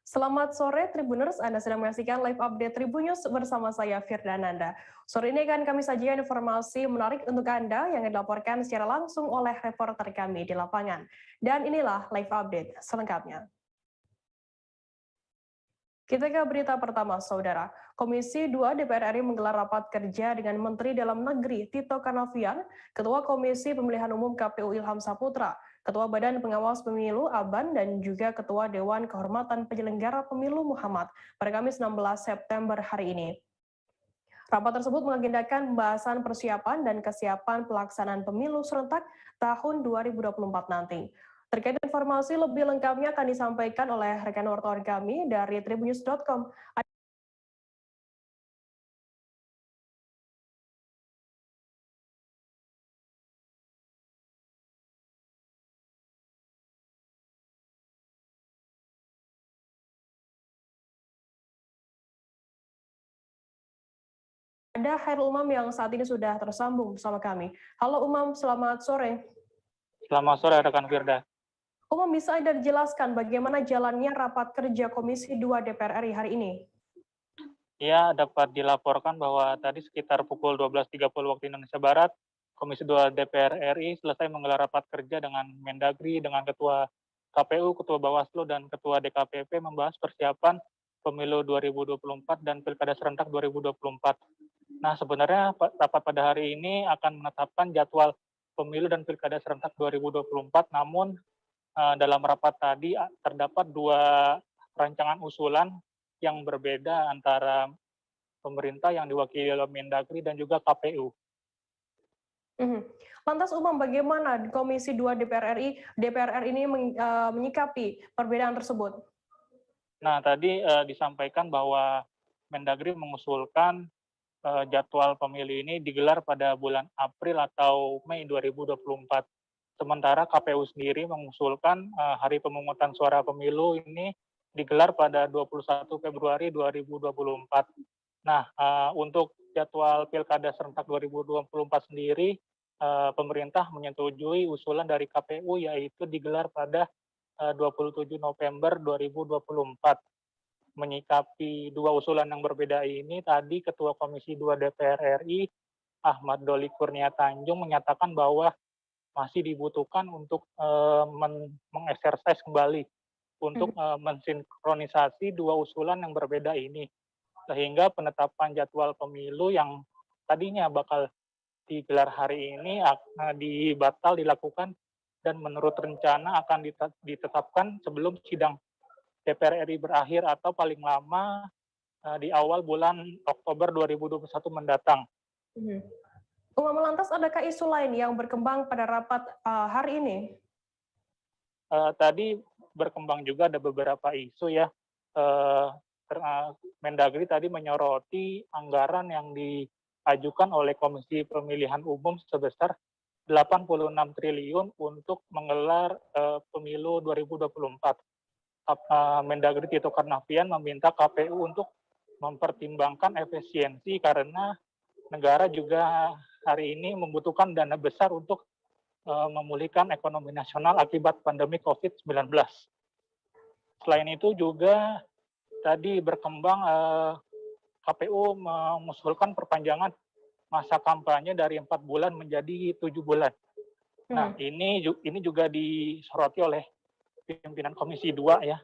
Selamat sore Tribuners, Anda sedang menyaksikan live update Tribun News bersama saya Firdananda. Sore ini akan kami sajikan informasi menarik untuk Anda yang dilaporkan secara langsung oleh reporter kami di lapangan. Dan inilah live update selengkapnya. Kita ke berita pertama, Saudara. Komisi 2 DPR RI menggelar rapat kerja dengan Menteri Dalam Negeri Tito Karnavian, Ketua Komisi Pemilihan Umum KPU Ilham Saputra, Ketua Badan Pengawas Pemilu Aban, dan juga Ketua Dewan Kehormatan Penyelenggara Pemilu Muhammad pada Kamis 16 September hari ini. Rapat tersebut mengagendakan pembahasan persiapan dan kesiapan pelaksanaan pemilu serentak tahun 2024 nanti. Terkait informasi lebih lengkapnya akan disampaikan oleh rekan wartawan kami dari tribunnews.com. Ada Hairul Umam yang saat ini sudah tersambung bersama kami. Halo Umam, selamat sore. Selamat sore rekan Firda. Umam, bisa Anda jelaskan bagaimana jalannya rapat kerja Komisi 2 DPR RI hari ini? Ya, dapat dilaporkan bahwa tadi sekitar pukul 12.30 waktu Indonesia Barat, Komisi 2 DPR RI selesai menggelar rapat kerja dengan Mendagri, dengan Ketua KPU, Ketua Bawaslu, dan Ketua DKPP membahas persiapan pemilu 2024 dan Pilkada serentak 2024. Nah, sebenarnya rapat pada hari ini akan menetapkan jadwal pemilu dan Pilkada serentak 2024, namun dalam rapat tadi terdapat dua rancangan usulan yang berbeda antara pemerintah yang diwakili oleh Mendagri dan juga KPU. Lantas Umam, bagaimana Komisi 2 DPR RI ini menyikapi perbedaan tersebut? Nah, tadi disampaikan bahwa Mendagri mengusulkan jadwal pemilu ini digelar pada bulan April atau Mei 2024. Sementara KPU sendiri mengusulkan hari pemungutan suara pemilu ini digelar pada 21 Februari 2024. Nah, untuk jadwal Pilkada serentak 2024 sendiri, pemerintah menyetujui usulan dari KPU yaitu digelar pada 27 November 2024. Menyikapi dua usulan yang berbeda ini, tadi Ketua Komisi 2 DPR RI, Ahmad Doli Kurnia Tanjung, menyatakan bahwa masih dibutuhkan untuk mengeksersis kembali untuk mensinkronisasi dua usulan yang berbeda ini, sehingga penetapan jadwal pemilu yang tadinya bakal digelar hari ini dilakukan dan menurut rencana akan ditetapkan sebelum sidang DPR RI berakhir atau paling lama di awal bulan Oktober 2021 mendatang. Umam, lantas adakah isu lain yang berkembang pada rapat hari ini? Tadi berkembang juga ada beberapa isu ya. Mendagri tadi menyoroti anggaran yang diajukan oleh Komisi Pemilihan Umum sebesar 86 triliun untuk menggelar pemilu 2024. Mendagri Tito Karnavian meminta KPU untuk mempertimbangkan efisiensi karena negara juga hari ini membutuhkan dana besar untuk memulihkan ekonomi nasional akibat pandemi COVID-19. Selain itu juga tadi berkembang KPU mengusulkan perpanjangan masa kampanye dari 4 bulan menjadi 7 bulan. Nah, ini juga disoroti oleh pimpinan Komisi 2 ya,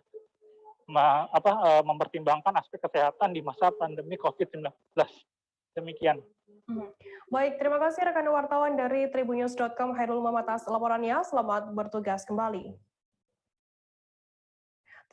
mempertimbangkan aspek kesehatan di masa pandemi COVID-19. Demikian. Baik, terima kasih rekan wartawan dari tribunnews.com Hairul Umam atas laporannya. Selamat bertugas kembali.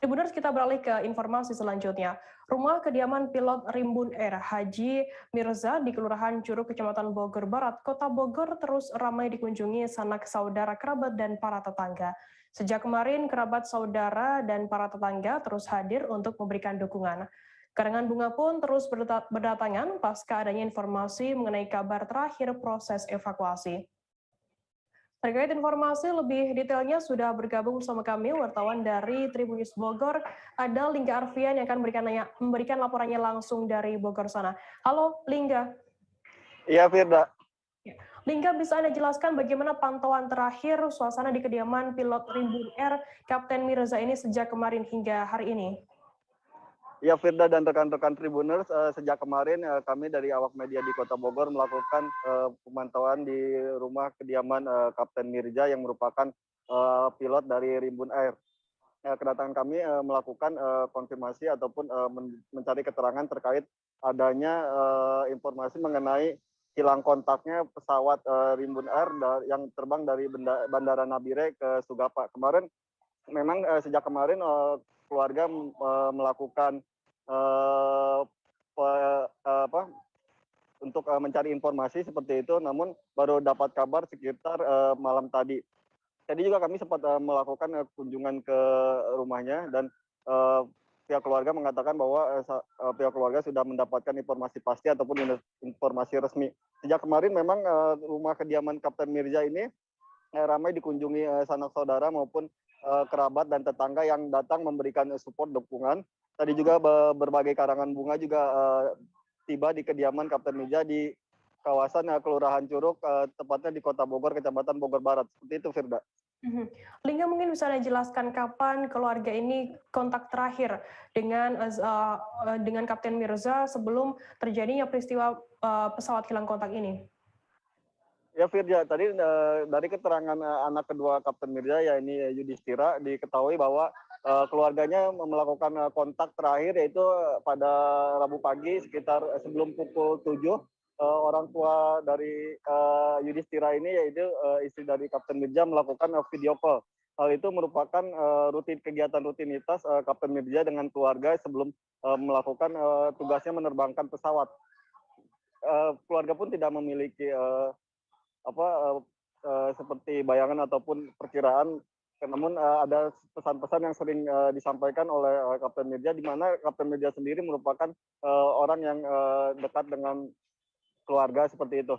Tribuners, kita beralih ke informasi selanjutnya. Rumah kediaman pilot Rimbun Air Haji Mirza di Kelurahan Curug, Kecamatan Bogor Barat, Kota Bogor terus ramai dikunjungi sanak saudara, kerabat, dan para tetangga. Sejak kemarin, kerabat saudara dan para tetangga terus hadir untuk memberikan dukungan. Karangan bunga pun terus berdatangan pasca adanya informasi mengenai kabar terakhir proses evakuasi. Terkait informasi lebih detailnya sudah bergabung bersama kami wartawan dari Tribun News Bogor, ada Lingga Arfian yang akan memberikan laporannya langsung dari Bogor sana. Halo Lingga. Iya Firda. Lingga, bisa Anda jelaskan bagaimana pantauan terakhir suasana di kediaman pilot Rimbun Air Kapten Mirza ini sejak kemarin hingga hari ini? Ya, Firda dan rekan-rekan Tribuners, sejak kemarin kami dari awak media di Kota Bogor melakukan pemantauan di rumah kediaman Kapten Mirza yang merupakan pilot dari Rimbun Air. Kedatangan kami melakukan konfirmasi ataupun mencari keterangan terkait adanya informasi mengenai hilang kontaknya pesawat Rimbun Air yang terbang dari Bandara Nabire ke Sugapa. Kemarin memang sejak kemarin keluarga melakukan untuk mencari informasi seperti itu, namun baru dapat kabar sekitar malam tadi. Tadi juga kami sempat melakukan kunjungan ke rumahnya dan pihak keluarga mengatakan bahwa pihak keluarga sudah mendapatkan informasi pasti ataupun informasi resmi. Sejak kemarin memang rumah kediaman Kapten Mirza ini ramai dikunjungi sanak saudara maupun kerabat dan tetangga yang datang memberikan support dukungan. Tadi juga berbagai karangan bunga juga tiba di kediaman Kapten Mirza di kawasan Kelurahan Curug, tepatnya di Kota Bogor, Kecamatan Bogor Barat. Seperti itu, Firda. Lingga, mungkin bisa Anda jelaskan kapan keluarga ini kontak terakhir dengan Kapten Mirza sebelum terjadinya peristiwa pesawat hilang kontak ini? Ya, Firda, tadi dari keterangan anak kedua Kapten Mirza, yakni Yudhistira, diketahui bahwa keluarganya melakukan kontak terakhir yaitu pada Rabu pagi sekitar sebelum pukul 7. Orang tua dari Yudhistira ini, yaitu istri dari Kapten Mirza, melakukan video call. Hal itu merupakan kegiatan rutinitas Kapten Mirza dengan keluarga sebelum melakukan tugasnya menerbangkan pesawat. Keluarga pun tidak memiliki seperti bayangan ataupun perkiraan, namun ada pesan-pesan yang sering disampaikan oleh Kapten Mirza, di mana Kapten Mirza sendiri merupakan orang yang dekat dengan keluarga, seperti itu.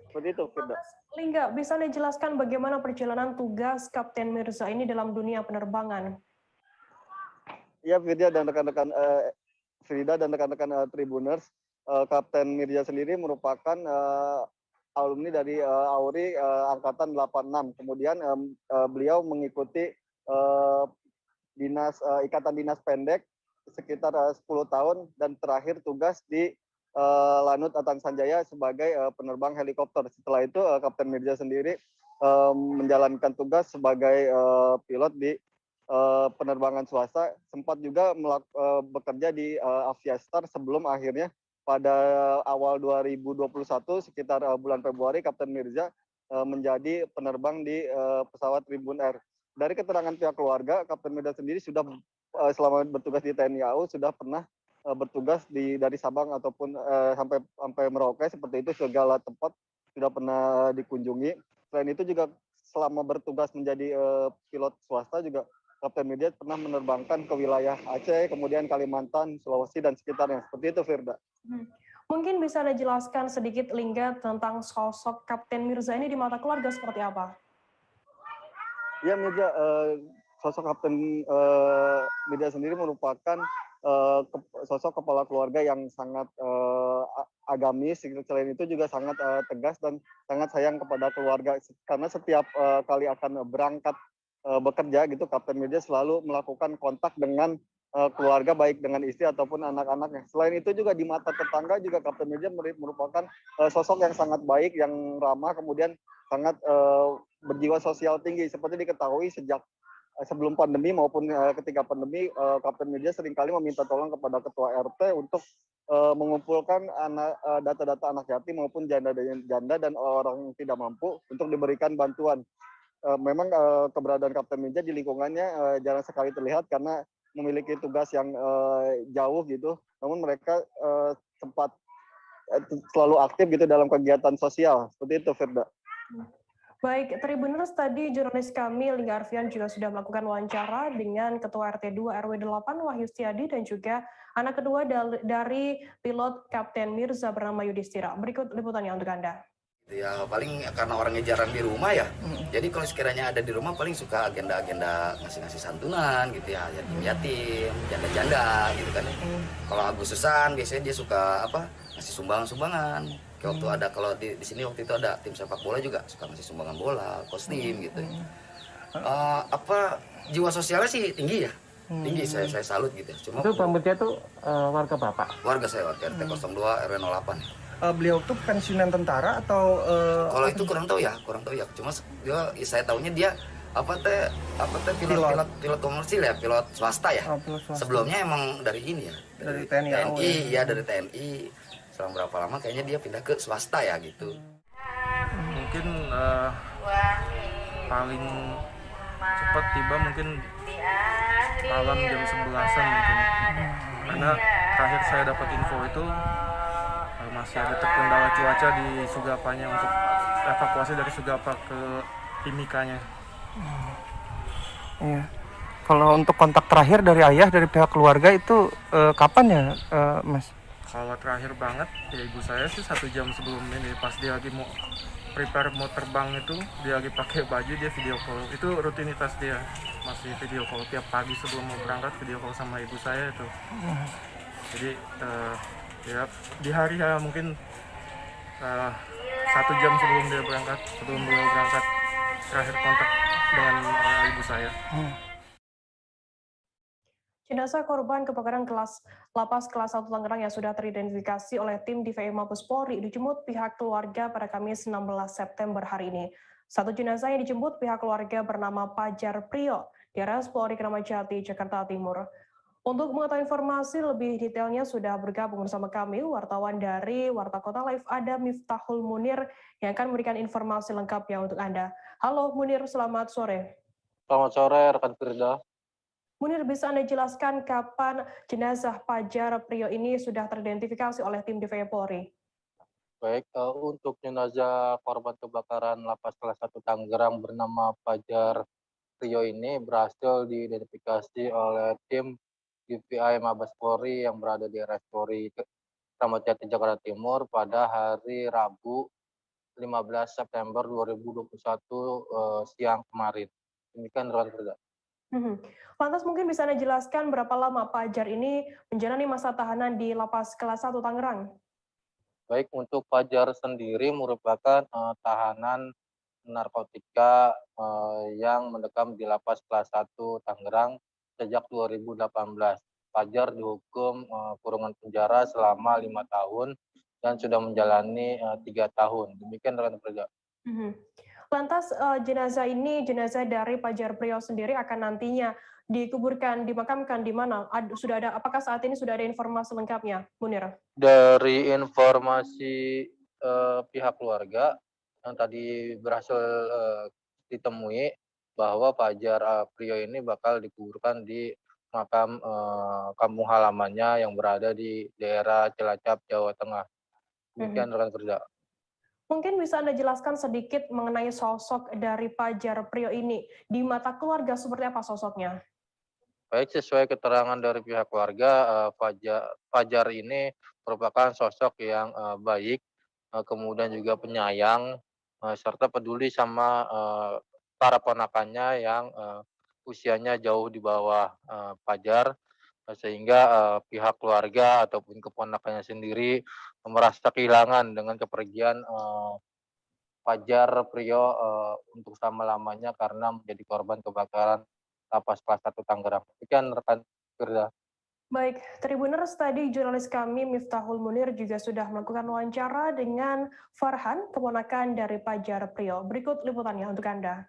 Seperti itu, Firda. Lingga, bisa Anda jelaskan bagaimana perjalanan tugas Kapten Mirza ini dalam dunia penerbangan? Ya, Firda dan rekan-rekan Tribuners, Kapten Mirza sendiri merupakan alumni dari AURI angkatan 86. Kemudian beliau mengikuti ikatan dinas pendek sekitar 10 tahun dan terakhir tugas di Lanut Atan Sanjaya sebagai penerbang helikopter. Setelah itu Kapten Mirza sendiri menjalankan tugas sebagai pilot di penerbangan swasta, sempat juga bekerja di Aviastar sebelum akhirnya pada awal 2021 sekitar bulan Februari Kapten Mirza menjadi penerbang di pesawat Rimbun Air. Dari keterangan pihak keluarga, Kapten Mirza sendiri sudah selama bertugas di TNI AU sudah pernah bertugas dari Sabang ataupun sampai Merauke, seperti itu, segala tempat sudah pernah dikunjungi. Selain itu juga selama bertugas menjadi pilot swasta juga Kapten Mirza pernah menerbangkan ke wilayah Aceh, kemudian Kalimantan, Sulawesi, dan sekitarnya. Seperti itu, Firda. Mungkin bisa Anda jelaskan sedikit, Lingga, tentang sosok Kapten Mirza ini di mata keluarga seperti apa? Ya, Mirza, sosok Kapten Mirza sendiri merupakan sosok kepala keluarga yang sangat agamis. Selain itu juga sangat tegas dan sangat sayang kepada keluarga. Karena setiap kali akan berangkat bekerja gitu, Kapten Mirza selalu melakukan kontak dengan keluarga, baik dengan istri ataupun anak-anaknya. Selain itu juga di mata tetangga juga Kapten Mirza merupakan sosok yang sangat baik, yang ramah, kemudian sangat berjiwa sosial tinggi. Seperti diketahui sejak sebelum pandemi maupun ketika pandemi, Kapten Mirza seringkali meminta tolong kepada ketua RT untuk mengumpulkan data-data anak yatim maupun janda dan orang yang tidak mampu untuk diberikan bantuan. Memang keberadaan Kapten Mirza di lingkungannya jarang sekali terlihat karena memiliki tugas yang jauh gitu. Namun mereka sempat selalu aktif gitu dalam kegiatan sosial. Seperti itu, Firda. Baik, Tribuners, tadi jurnalis kami Lingga Arfian juga sudah melakukan wawancara dengan Ketua RT 2 RW 8 Wahyu Setiadi dan juga anak kedua dari pilot Kapten Mirza bernama Yudhistira. Berikut liputannya untuk Anda. Ya paling karena orangnya jarang di rumah ya, jadi kalau sekiranya ada di rumah paling suka agenda-agenda ngasih-ngasih santunan gitu ya, yatim-yatim, janda-janda gitu kan. Kalau Agustusan biasanya dia suka ngasih sumbangan-sumbangan. Kayak waktu ada, kalau di sini waktu itu ada tim sepak bola juga suka ngasih sumbangan bola, kostum gitu. Jiwa sosialnya sih tinggi ya, tinggi, saya salut gitu. Cuma itu pemberitahu tuh warga Bapak? Warga saya, warga RT 02 RW 08. Beliau tuh pensiunan tentara atau kalau itu kurang tahu ya. Cuma saya tahunya dia pilot komersil ya, pilot swasta ya. pilot swasta. Sebelumnya emang dari ini ya, Dari TNI AU ya, dari TNI. Selama berapa lama kayaknya dia pindah ke swasta ya gitu. Mungkin paling cepat tiba mungkin malam jam 11-an mungkin. Karena terakhir saya dapat info itu masih ada terkendala cuaca di Sugapanya untuk evakuasi dari Sugapa ke Timikanya. Iya. Kalau untuk kontak terakhir dari ayah dari pihak keluarga itu kapan ya, Mas? Kalau terakhir banget ya ibu saya sih 1 jam sebelum ini, pas dia lagi mau prepare mau terbang itu, dia lagi pakai baju, dia video call. Itu rutinitas dia, masih video call tiap pagi sebelum mau berangkat, video call sama ibu saya itu. Jadi ya di hari ya mungkin 1 jam sebelum beliau berangkat terakhir kontak dengan ibu saya. Jenazah korban kebakaran lapas kelas 1 Tangerang yang sudah teridentifikasi oleh tim DVI Mabes Polri dijemput pihak keluarga pada Kamis 16 September hari ini. Satu jenazah yang dijemput pihak keluarga bernama Pajar Priyo di RS Polri Kramat Jati, Jakarta Timur. Untuk mengetahui informasi lebih detailnya sudah bergabung bersama kami wartawan dari Warta Kota Live, ada Miftahul Munir yang akan memberikan informasi lengkapnya untuk Anda. Halo Munir, selamat sore. Selamat sore rekan Firda. Munir, bisa Anda jelaskan kapan jenazah Pajar Priyo ini sudah teridentifikasi oleh tim DVI Polri? Baik, untuk jenazah korban kebakaran lapas kelas 1 Tangerang bernama Pajar Priyo ini berhasil diidentifikasi oleh tim DVI Mabes Polri yang berada di RS Polri Kramat Jati, Jakarta Timur pada hari Rabu 15 September 2021 siang kemarin. Demikian rekan Firda. Lantas mungkin bisa Anda jelaskan berapa lama Pajar ini menjalani masa tahanan di lapas kelas 1 Tangerang? Baik, untuk Pajar sendiri merupakan tahanan narkotika yang mendekam di lapas kelas 1 Tangerang sejak 2018. Pajar dihukum kurungan penjara selama 5 tahun dan sudah menjalani 3 tahun. Demikian rekan Firda. Lantas jenazah dari Pajar Priyo sendiri akan nantinya dimakamkan di mana? Apakah saat ini sudah ada informasi lengkapnya, Munir? Dari informasi pihak keluarga yang tadi berhasil ditemui bahwa Pajar Priyo ini bakal dikuburkan di makam kampung halamannya yang berada di daerah Cilacap, Jawa Tengah. Demikian rekan Firda. Mungkin bisa Anda jelaskan sedikit mengenai sosok dari Pajar Priyo ini. Di mata keluarga seperti apa sosoknya? Baik, sesuai keterangan dari pihak keluarga, Pajar ini merupakan sosok yang baik, kemudian juga penyayang, serta peduli sama para ponakannya yang usianya jauh di bawah Pajar, sehingga pihak keluarga ataupun keponakannya sendiri merasa kehilangan dengan kepergian Pajar Priyo untuk selama-lamanya karena menjadi korban kebakaran lapas kelas 1 Tangerang. Demikian rekan Firda. Baik, Tribuners, tadi jurnalis kami Miftahul Munir juga sudah melakukan wawancara dengan Farhan, keponakan dari Pajar Priyo. Berikut liputannya untuk Anda.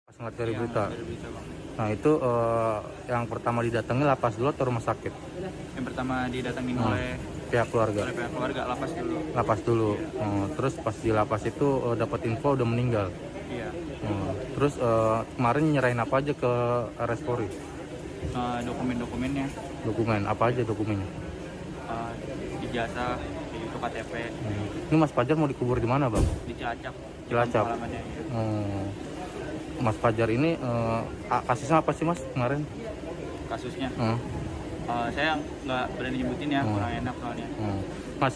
Pas ngeliat dari berita. Nah itu yang pertama didatangi lapas dulu atau rumah sakit? Yang pertama didatangin oleh pihak keluarga. Oleh pihak keluarga, lapas dulu. Lapas dulu. Terus pas di lapas itu dapat info udah meninggal. Iya. Terus kemarin nyerahin apa aja ke RS Polri? Dokumen-dokumennya. Dokumen apa aja dokumennya? Ijazah, itu KTP. Ini Mas Pajar mau dikubur di mana, Bang? Di Cilacap. Cilacap. Mas Pajar ini kasusnya apa sih Mas kemarin? Kasusnya? Saya nggak berani nyebutin ya, kurang enak soalnya. Mas,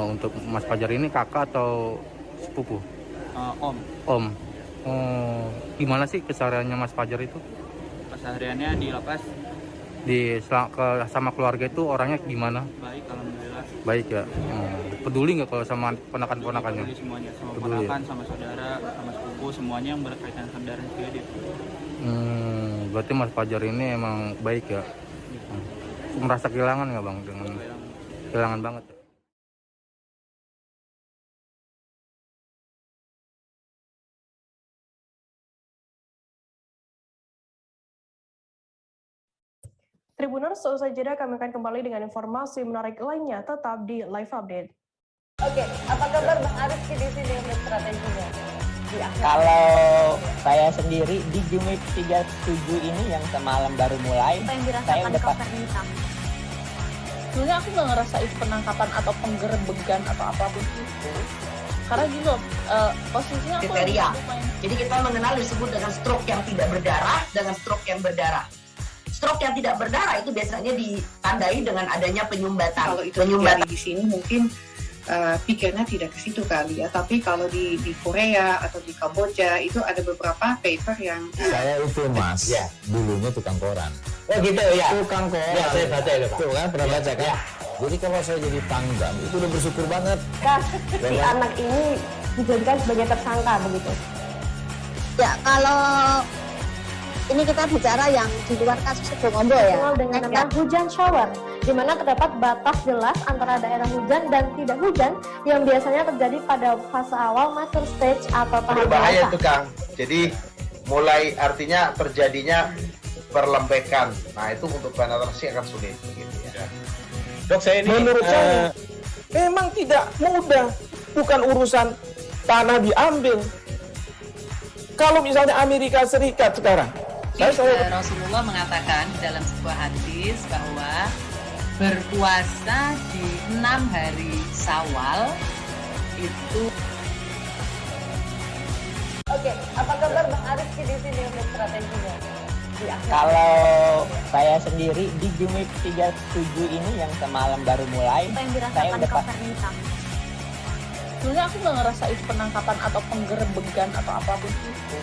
untuk Mas Pajar ini kakak atau sepupu? Om. Om. Gimana sih kesehariannya Mas Pajar itu? Kesehariannya di lapas. Sama keluarga itu orangnya gimana? Baik, alhamdulillah. Baik ya. Peduli nggak kalau sama ponakan-ponakannya? Peduli semuanya, sama peduli, ponakan, sama saudara, sama sepupu, semuanya yang berkaitan saudara juga dia. berarti Mas Fajar ini emang baik ya. Merasa kehilangan nggak Bang dengan kehilangan banget? Tribuners, selesai jeda kami akan kembali dengan informasi menarik lainnya tetap di Live Update. Oke, apa kabar Bang Arif di sini untuk strateginya? Kalau saya sendiri di Jumip 37 ini yang semalam baru mulai, Apa yang saya dirasakan udah Kak Fernita? Sebenarnya aku nggak ngerasa itu penangkapan atau penggerebegan atau apapun itu. Karena gini loh, posisinya aku kriteria. Jadi kita mengenal disebut dengan stroke yang tidak berdarah dengan stroke yang berdarah. Stroke yang tidak berdarah itu biasanya ditandai dengan adanya penyumbatan. Kalau itu terjadi di sini mungkin pikirnya tidak ke situ kali ya. Tapi kalau di Korea atau di Kamboja itu ada beberapa paper yang saya itu Mas, ya, dulunya tukang koran. Oh gitu ya. Tukang koran. Ya, saya baca itu Pak. Tuh kan pernah baca kan? Ya. Jadi kalau saya jadi tanggam itu udah bersyukur banget. Kak, si anak ini dijadikan sebagai tersangka begitu. Ya, kalau ini kita bicara yang di luar kasus Situbondo ya. Dengan nama hujan shower, di mana terdapat batas jelas antara daerah hujan dan tidak hujan yang biasanya terjadi pada fase awal mature stage atau tahap berbahaya dewasa. itu Kang. Jadi mulai artinya terjadinya perlembekan. Nah itu untuk penetrasi akan sulit begitu ya. Dok, saya ini menurut saya memang tidak mudah, bukan urusan tanah diambil. Kalau misalnya Amerika Serikat sekarang, Rasulullah mengatakan dalam sebuah hadis bahwa berpuasa di 6 hari Syawal itu. Oke, apa kabar Bang Arif di sini untuk strateginya? Kalau saya sendiri di Jumip 37 ini yang semalam baru mulai, Apa yang saya dirasakan udah Kak Fernita? Sebenarnya aku nggak ngerasa itu penangkapan atau penggerebegan atau apapun itu.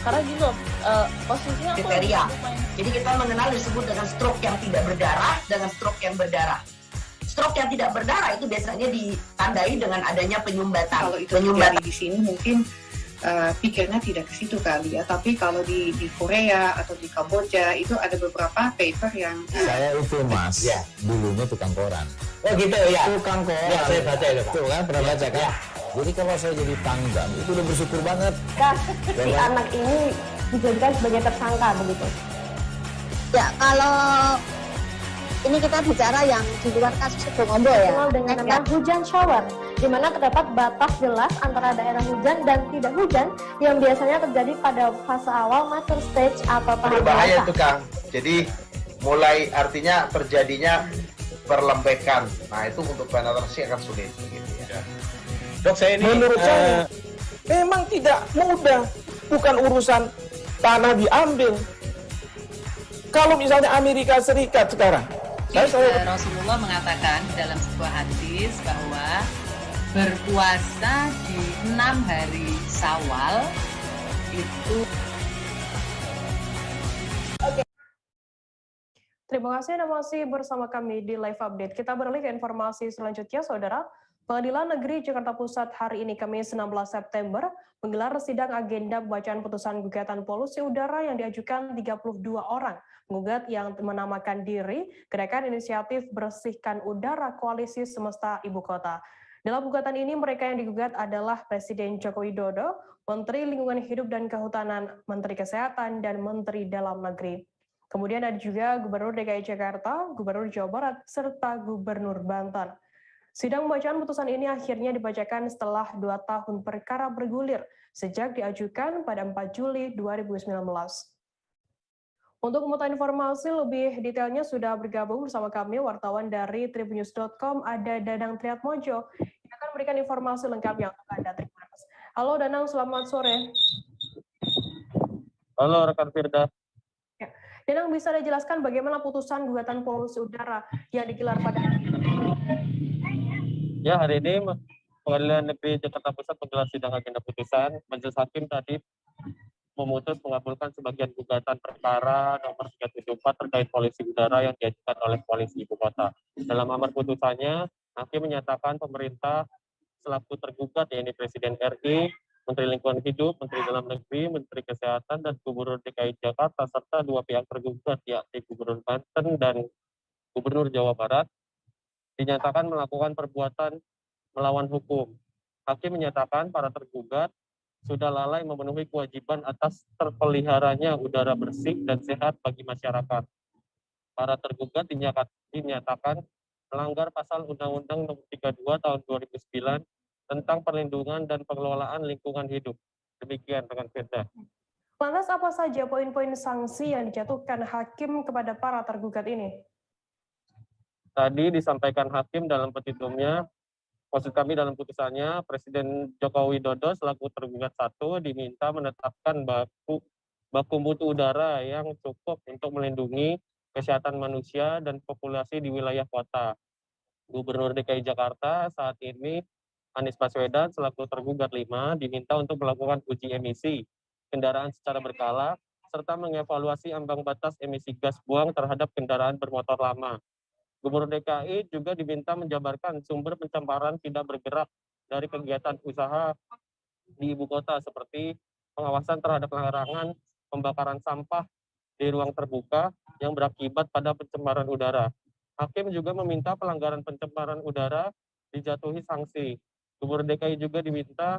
Karena gini loh, posisinya aku kriteria. Jadi kita mengenal disebut dengan stroke yang tidak berdarah dengan stroke yang berdarah. Stroke yang tidak berdarah itu biasanya ditandai dengan adanya penyumbatan. Kalau itu terjadi di sini mungkin pikirnya tidak ke situ kali ya. Tapi kalau di Korea atau di Kamboja itu ada beberapa paper yang saya itu Mas, ya, dulunya tukang koran. Oh gitu ya. Tukang koran. Ya, saya baca itu Pak. Tuh kan pernah baca kan? Ya. Jadi kalau saya jadi tanggam itu udah bersyukur banget. Kak, si anak ini dijadikan sebagai tersangka begitu. Ya, kalau ini kita bicara yang di luar kasus Situbondo ya. Dengan nama hujan shower, di mana terdapat batas jelas antara daerah hujan dan tidak hujan yang biasanya terjadi pada fase awal mature stage atau tahap Berbahaya dewasa. itu Kang. Jadi mulai artinya terjadinya perlembekan. Nah itu untuk penetrasi akan sulit begitu ya. Dok, saya ini menurut saya memang tidak mudah, bukan urusan tanah diambil. Kalau misalnya Amerika Serikat sekarang, Rasulullah mengatakan dalam sebuah hadis bahwa berpuasa di 6 hari Syawal itu. Terima kasih Anda masih bersama kami di Live Update. Kita beralih ke informasi selanjutnya, Saudara. Pengadilan Negeri Jakarta Pusat hari ini Kamis 16 September menggelar sidang agenda pembacaan putusan gugatan polusi udara yang diajukan 32 orang. Penggugat yang menamakan diri Gerakan Inisiatif Bersihkan Udara Koalisi Semesta Ibu Kota. Dalam gugatan ini mereka yang digugat adalah Presiden Joko Widodo, Menteri Lingkungan Hidup dan Kehutanan, Menteri Kesehatan, dan Menteri Dalam Negeri. Kemudian ada juga Gubernur DKI Jakarta, Gubernur Jawa Barat, serta Gubernur Banten. Sidang pembacaan putusan ini akhirnya dibacakan setelah 2 tahun perkara bergulir sejak diajukan pada 4 Juli 2019. Untuk mengetahui informasi lebih detailnya sudah bergabung bersama kami wartawan dari tribunnews.com ada Danang Triatmojo yang akan memberikan informasi lengkapnya untuk Anda Tribuners. Halo Danang, selamat sore. Halo rekan Firda. Danang, bisa dijelaskan bagaimana putusan gugatan polusi udara yang digelar pada hari ini? Ya, hari ini Pengadilan Negeri Jakarta Pusat menggelar sidang agenda putusan. Majelis Hakim tadi memutus mengabulkan sebagian gugatan perkara nomor 374 terkait polusi udara yang diajukan oleh Koalisi Ibu Kota. Dalam amar putusannya, Hakim menyatakan pemerintah selaku tergugat, yaitu Presiden RI, Menteri Lingkungan Hidup, Menteri Dalam Negeri, Menteri Kesehatan, dan Gubernur DKI Jakarta, serta 2 pihak tergugat, yakni Gubernur Banten dan Gubernur Jawa Barat, dinyatakan melakukan perbuatan melawan hukum. Hakim menyatakan para tergugat sudah lalai memenuhi kewajiban atas terpeliharanya udara bersih dan sehat bagi masyarakat. Para tergugat dinyatakan melanggar pasal Undang-Undang Nomor 32 Tahun 2009 tentang perlindungan dan pengelolaan lingkungan hidup. Demikian rekan Firda. Lantas apa saja poin-poin sanksi yang dijatuhkan hakim kepada para tergugat ini? Tadi disampaikan hakim dalam petitumnya, maksud kami dalam putusannya, Presiden Joko Widodo selaku tergugat 1 diminta menetapkan baku mutu udara yang cukup untuk melindungi kesehatan manusia dan populasi di wilayah kota. Gubernur DKI Jakarta saat ini, Anies Baswedan selaku tergugat 5, diminta untuk melakukan uji emisi kendaraan secara berkala, serta mengevaluasi ambang batas emisi gas buang terhadap kendaraan bermotor lama. Gubernur DKI juga diminta menjabarkan sumber pencemaran tidak bergerak dari kegiatan usaha di ibu kota, seperti pengawasan terhadap larangan pembakaran sampah di ruang terbuka yang berakibat pada pencemaran udara. Hakim juga meminta pelanggaran pencemaran udara dijatuhi sanksi. Gubernur DKI juga diminta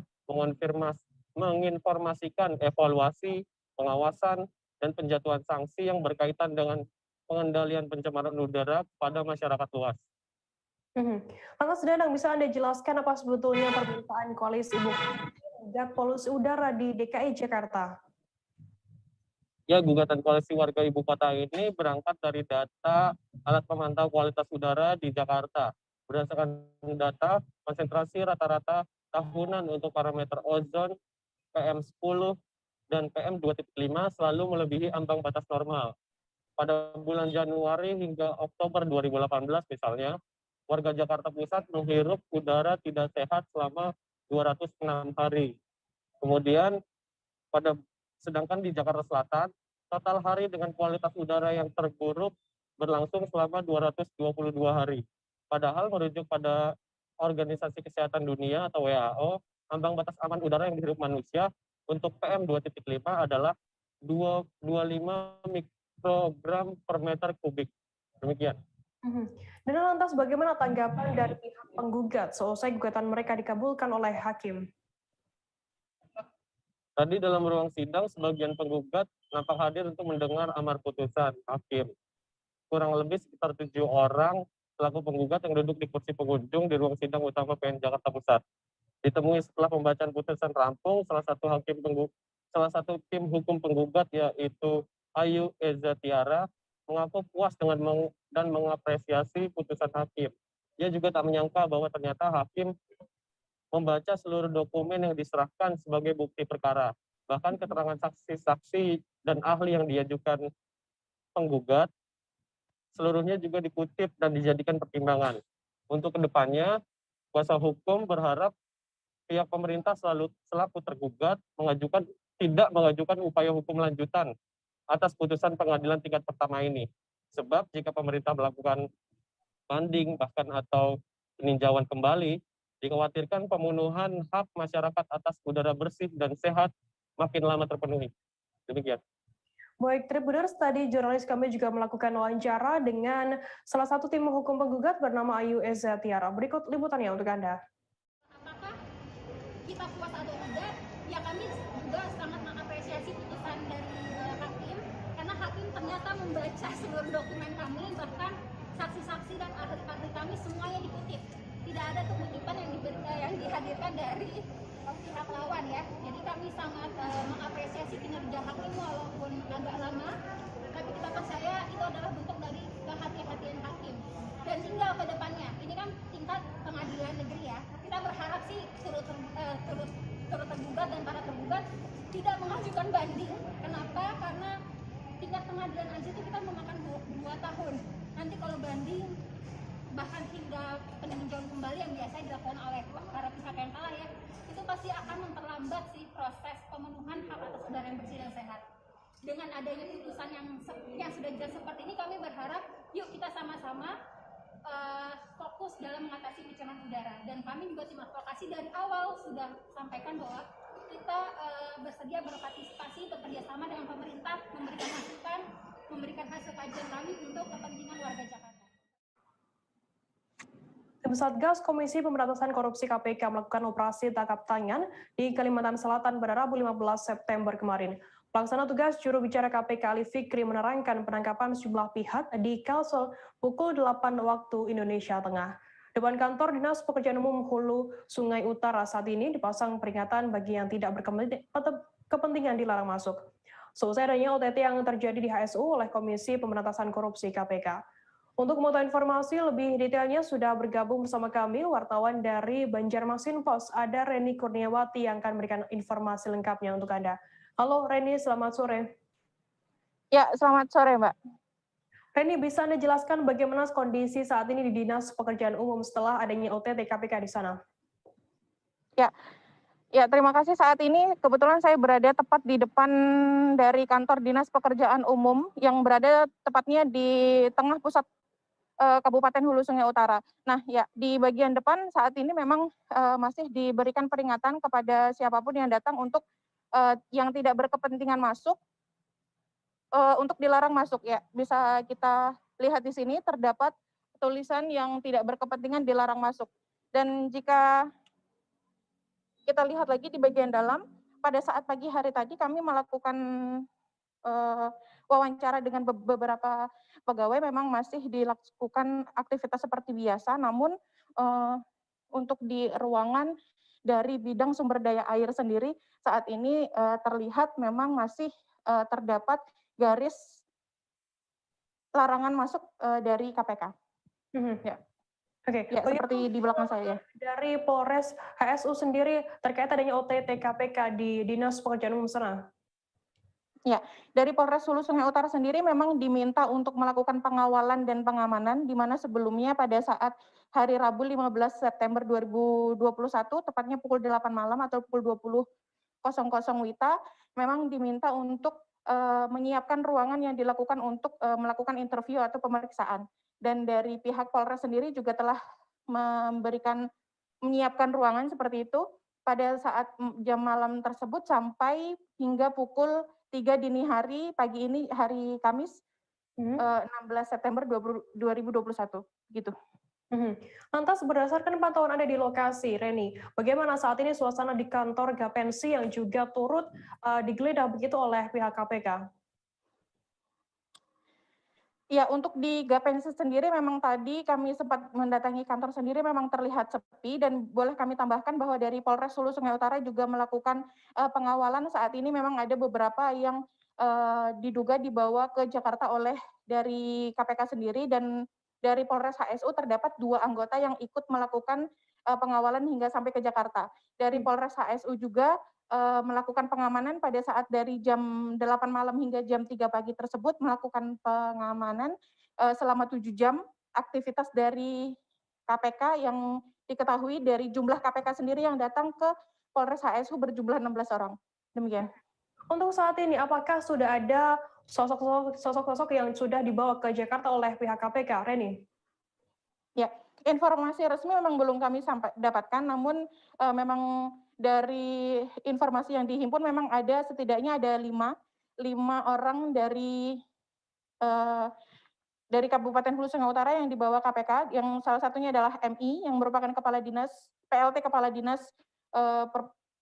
menginformasikan evaluasi, pengawasan, dan penjatuhan sanksi yang berkaitan dengan pengendalian pencemaran udara pada masyarakat luas. Lantas Danang, bisa Anda jelaskan apa sebetulnya permintaan koalisi ibu kota polusi udara di DKI Jakarta? Ya, gugatan koalisi warga ibu kota ini berangkat dari data alat pemantau kualitas udara di Jakarta. Berdasarkan data, konsentrasi rata-rata tahunan untuk parameter ozon, PM10, dan PM2.5 selalu melebihi ambang batas normal. Pada bulan Januari hingga Oktober 2018 misalnya, warga Jakarta Pusat menghirup udara tidak sehat selama 206 hari. Kemudian, sedangkan di Jakarta Selatan, total hari dengan kualitas udara yang terburuk berlangsung selama 222 hari. Padahal merujuk pada Organisasi Kesehatan Dunia atau WHO, ambang batas aman udara yang dihirup manusia untuk PM2.5 adalah 25 mikrogram per meter kubik. Demikian. Dan lantas bagaimana tanggapan dari pihak penggugat seusai gugatan mereka dikabulkan oleh hakim? Tadi dalam ruang sidang, sebagian penggugat nampak hadir untuk mendengar amar putusan hakim. Kurang lebih sekitar 7 orang selaku penggugat yang duduk di kursi pengunjung di ruang sidang utama PN Jakarta Pusat. Ditemui setelah pembacaan putusan rampung, salah satu tim hukum penggugat yaitu Ayu Eza Tiara mengaku puas dengan dan mengapresiasi putusan hakim. Ia juga tak menyangka bahwa ternyata hakim membaca seluruh dokumen yang diserahkan sebagai bukti perkara. Bahkan keterangan saksi-saksi dan ahli yang diajukan penggugat, seluruhnya juga dikutip dan dijadikan pertimbangan. Untuk kedepannya, kuasa hukum berharap pihak pemerintah selaku tergugat tidak mengajukan upaya hukum lanjutan atas putusan pengadilan tingkat pertama ini. Sebab jika pemerintah melakukan banding bahkan atau peninjauan kembali, dikhawatirkan pemenuhan hak masyarakat atas udara bersih dan sehat makin lama terpenuhi. Demikian. Baik, Tribuners, tadi jurnalis kami juga melakukan wawancara dengan salah satu tim hukum penggugat bernama Ayu Eza Tiara. Berikut liputannya untuk Anda. Apakah kita puas atau tidak? Ya kami juga sangat mengapresiasi putusan dari hakim, karena hakim ternyata membaca seluruh dokumen kami, bahkan saksi-saksi dan ahli-ahli kami semuanya dikutip. Tidak ada tuh kutipan yang dihadirkan dari pihak lawan ya. Jadi kami sangat mengapresiasi kinerja hakim walaupun agak lama, tapi kita percaya itu adalah bentuk dari kehati-hatian hakim. Dan tinggal ke depannya, ini kan tingkat pengadilan negeri ya. Kita berharap sih turut tergugat dan para tergugat tidak mengajukan banding. Kenapa? Karena tingkat pengadilan aja itu kita memakan 2 tahun. Nanti kalau banding bahkan hingga peninjauan kembali yang biasanya dilakukan oleh para pihak yang kalah ya, itu pasti akan memperlambat sih proses pemenuhan hak atas udara yang bersih dan sehat. Dengan adanya putusan yang sudah jelas seperti ini, kami berharap yuk kita sama-sama fokus dalam mengatasi pencemaran udara. Dan kami juga tim advokasi dari awal sudah sampaikan bahwa kita bersedia berpartisipasi bekerja sama dengan pemerintah, memberikan masukan, memberikan hasil kajian kami untuk kepentingan warga Jakarta. Tim Satgas Komisi Pemberantasan Korupsi KPK melakukan operasi tangkap tangan di Kalimantan Selatan pada Rabu 15 September kemarin. Pelaksana tugas juru bicara KPK Ali Fikri menerangkan penangkapan sejumlah pihak di Kalsel pukul 8 waktu Indonesia Tengah. Depan kantor Dinas Pekerjaan Umum Hulu Sungai Utara saat ini dipasang peringatan bagi yang tidak berkepentingan dilarang masuk. Selesai adanya OTT yang terjadi di HSU oleh Komisi Pemberantasan Korupsi KPK. Untuk mengetahui informasi lebih detailnya sudah bergabung bersama kami wartawan dari Banjarmasin Post, ada Reni Kurniawati yang akan memberikan informasi lengkapnya untuk Anda. Halo Reni, selamat sore. Ya, selamat sore Mbak. Reni, bisa Anda jelaskan bagaimana kondisi saat ini di Dinas Pekerjaan Umum setelah adanya OTT KPK di sana? Ya, terima kasih. Saat ini kebetulan saya berada tepat di depan dari kantor Dinas Pekerjaan Umum yang berada tepatnya di tengah pusat Kabupaten Hulu Sungai Utara. Nah, ya di bagian depan saat ini memang masih diberikan peringatan kepada siapapun yang datang untuk yang tidak berkepentingan masuk untuk dilarang masuk. Ya, bisa kita lihat di sini terdapat tulisan yang tidak berkepentingan dilarang masuk. Dan jika kita lihat lagi di bagian dalam, pada saat pagi hari tadi kami melakukan wawancara dengan beberapa pegawai, memang masih dilakukan aktivitas seperti biasa, namun untuk di ruangan dari bidang sumber daya air sendiri saat ini terlihat memang masih terdapat garis larangan masuk dari KPK. Ya. Oke, ya, seperti di belakang saya. Dari Polres HSU sendiri terkait adanya OTT KPK di Dinas Pekerjaan Umum sana. Ya, dari Polres Hulu Sungai Utara sendiri memang diminta untuk melakukan pengawalan dan pengamanan, di mana sebelumnya pada saat hari Rabu 15 September 2021, tepatnya pukul 8 malam atau pukul 20.00 WITA, memang diminta untuk menyiapkan ruangan yang dilakukan untuk melakukan interview atau pemeriksaan. Dan dari pihak Polres sendiri juga telah menyiapkan ruangan seperti itu pada saat jam malam tersebut sampai hingga pukul 3 dini hari pagi ini, hari Kamis 16 September 2021 gitu. Lantas berdasarkan pantauan Anda di lokasi, Reni, bagaimana saat ini suasana di kantor Gapensi yang juga turut digeledah begitu oleh pihak KPK? Ya, untuk di Gapensi sendiri memang tadi kami sempat mendatangi kantor sendiri, memang terlihat sepi, dan boleh kami tambahkan bahwa dari Polres Hulu Sungai Utara juga melakukan pengawalan. Saat ini memang ada beberapa yang diduga dibawa ke Jakarta oleh dari KPK sendiri, dan dari Polres HSU terdapat 2 anggota yang ikut melakukan pengawalan hingga sampai ke Jakarta. Dari Polres HSU juga melakukan pengamanan pada saat dari jam 8 malam hingga jam 3 pagi tersebut, melakukan pengamanan selama 7 jam. Aktivitas dari KPK yang diketahui dari jumlah KPK sendiri yang datang ke Polres HSU berjumlah 16 orang. Demikian. Untuk saat ini, apakah sudah ada sosok-sosok yang sudah dibawa ke Jakarta oleh pihak KPK, Reni? Ya, informasi resmi memang belum kami dapatkan, namun memang dari informasi yang dihimpun memang ada setidaknya ada 5 orang dari Kabupaten Hulu Sungai Utara yang dibawa KPK, yang salah satunya adalah MI yang merupakan PLT Kepala Dinas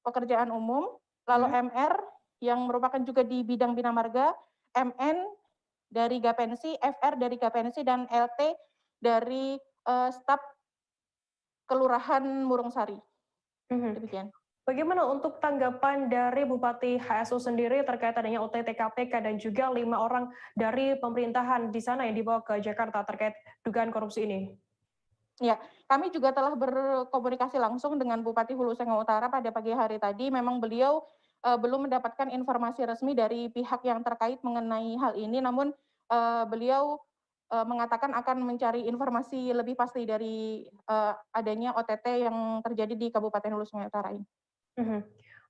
Pekerjaan Umum, lalu MR yang merupakan juga di bidang Bina Marga, MN dari Gapensi, FR dari Gapensi, dan LT dari staf Kelurahan Murungsari. Demikian. Bagaimana untuk tanggapan dari Bupati HSU sendiri terkait adanya OTT KPK dan juga 5 orang dari pemerintahan di sana yang dibawa ke Jakarta terkait dugaan korupsi ini? Ya, kami juga telah berkomunikasi langsung dengan Bupati Hulu Sungai Utara pada pagi hari tadi. Memang beliau belum mendapatkan informasi resmi dari pihak yang terkait mengenai hal ini, namun beliau mengatakan akan mencari informasi lebih pasti dari adanya OTT yang terjadi di Kabupaten Hulu Sungai Utara ini.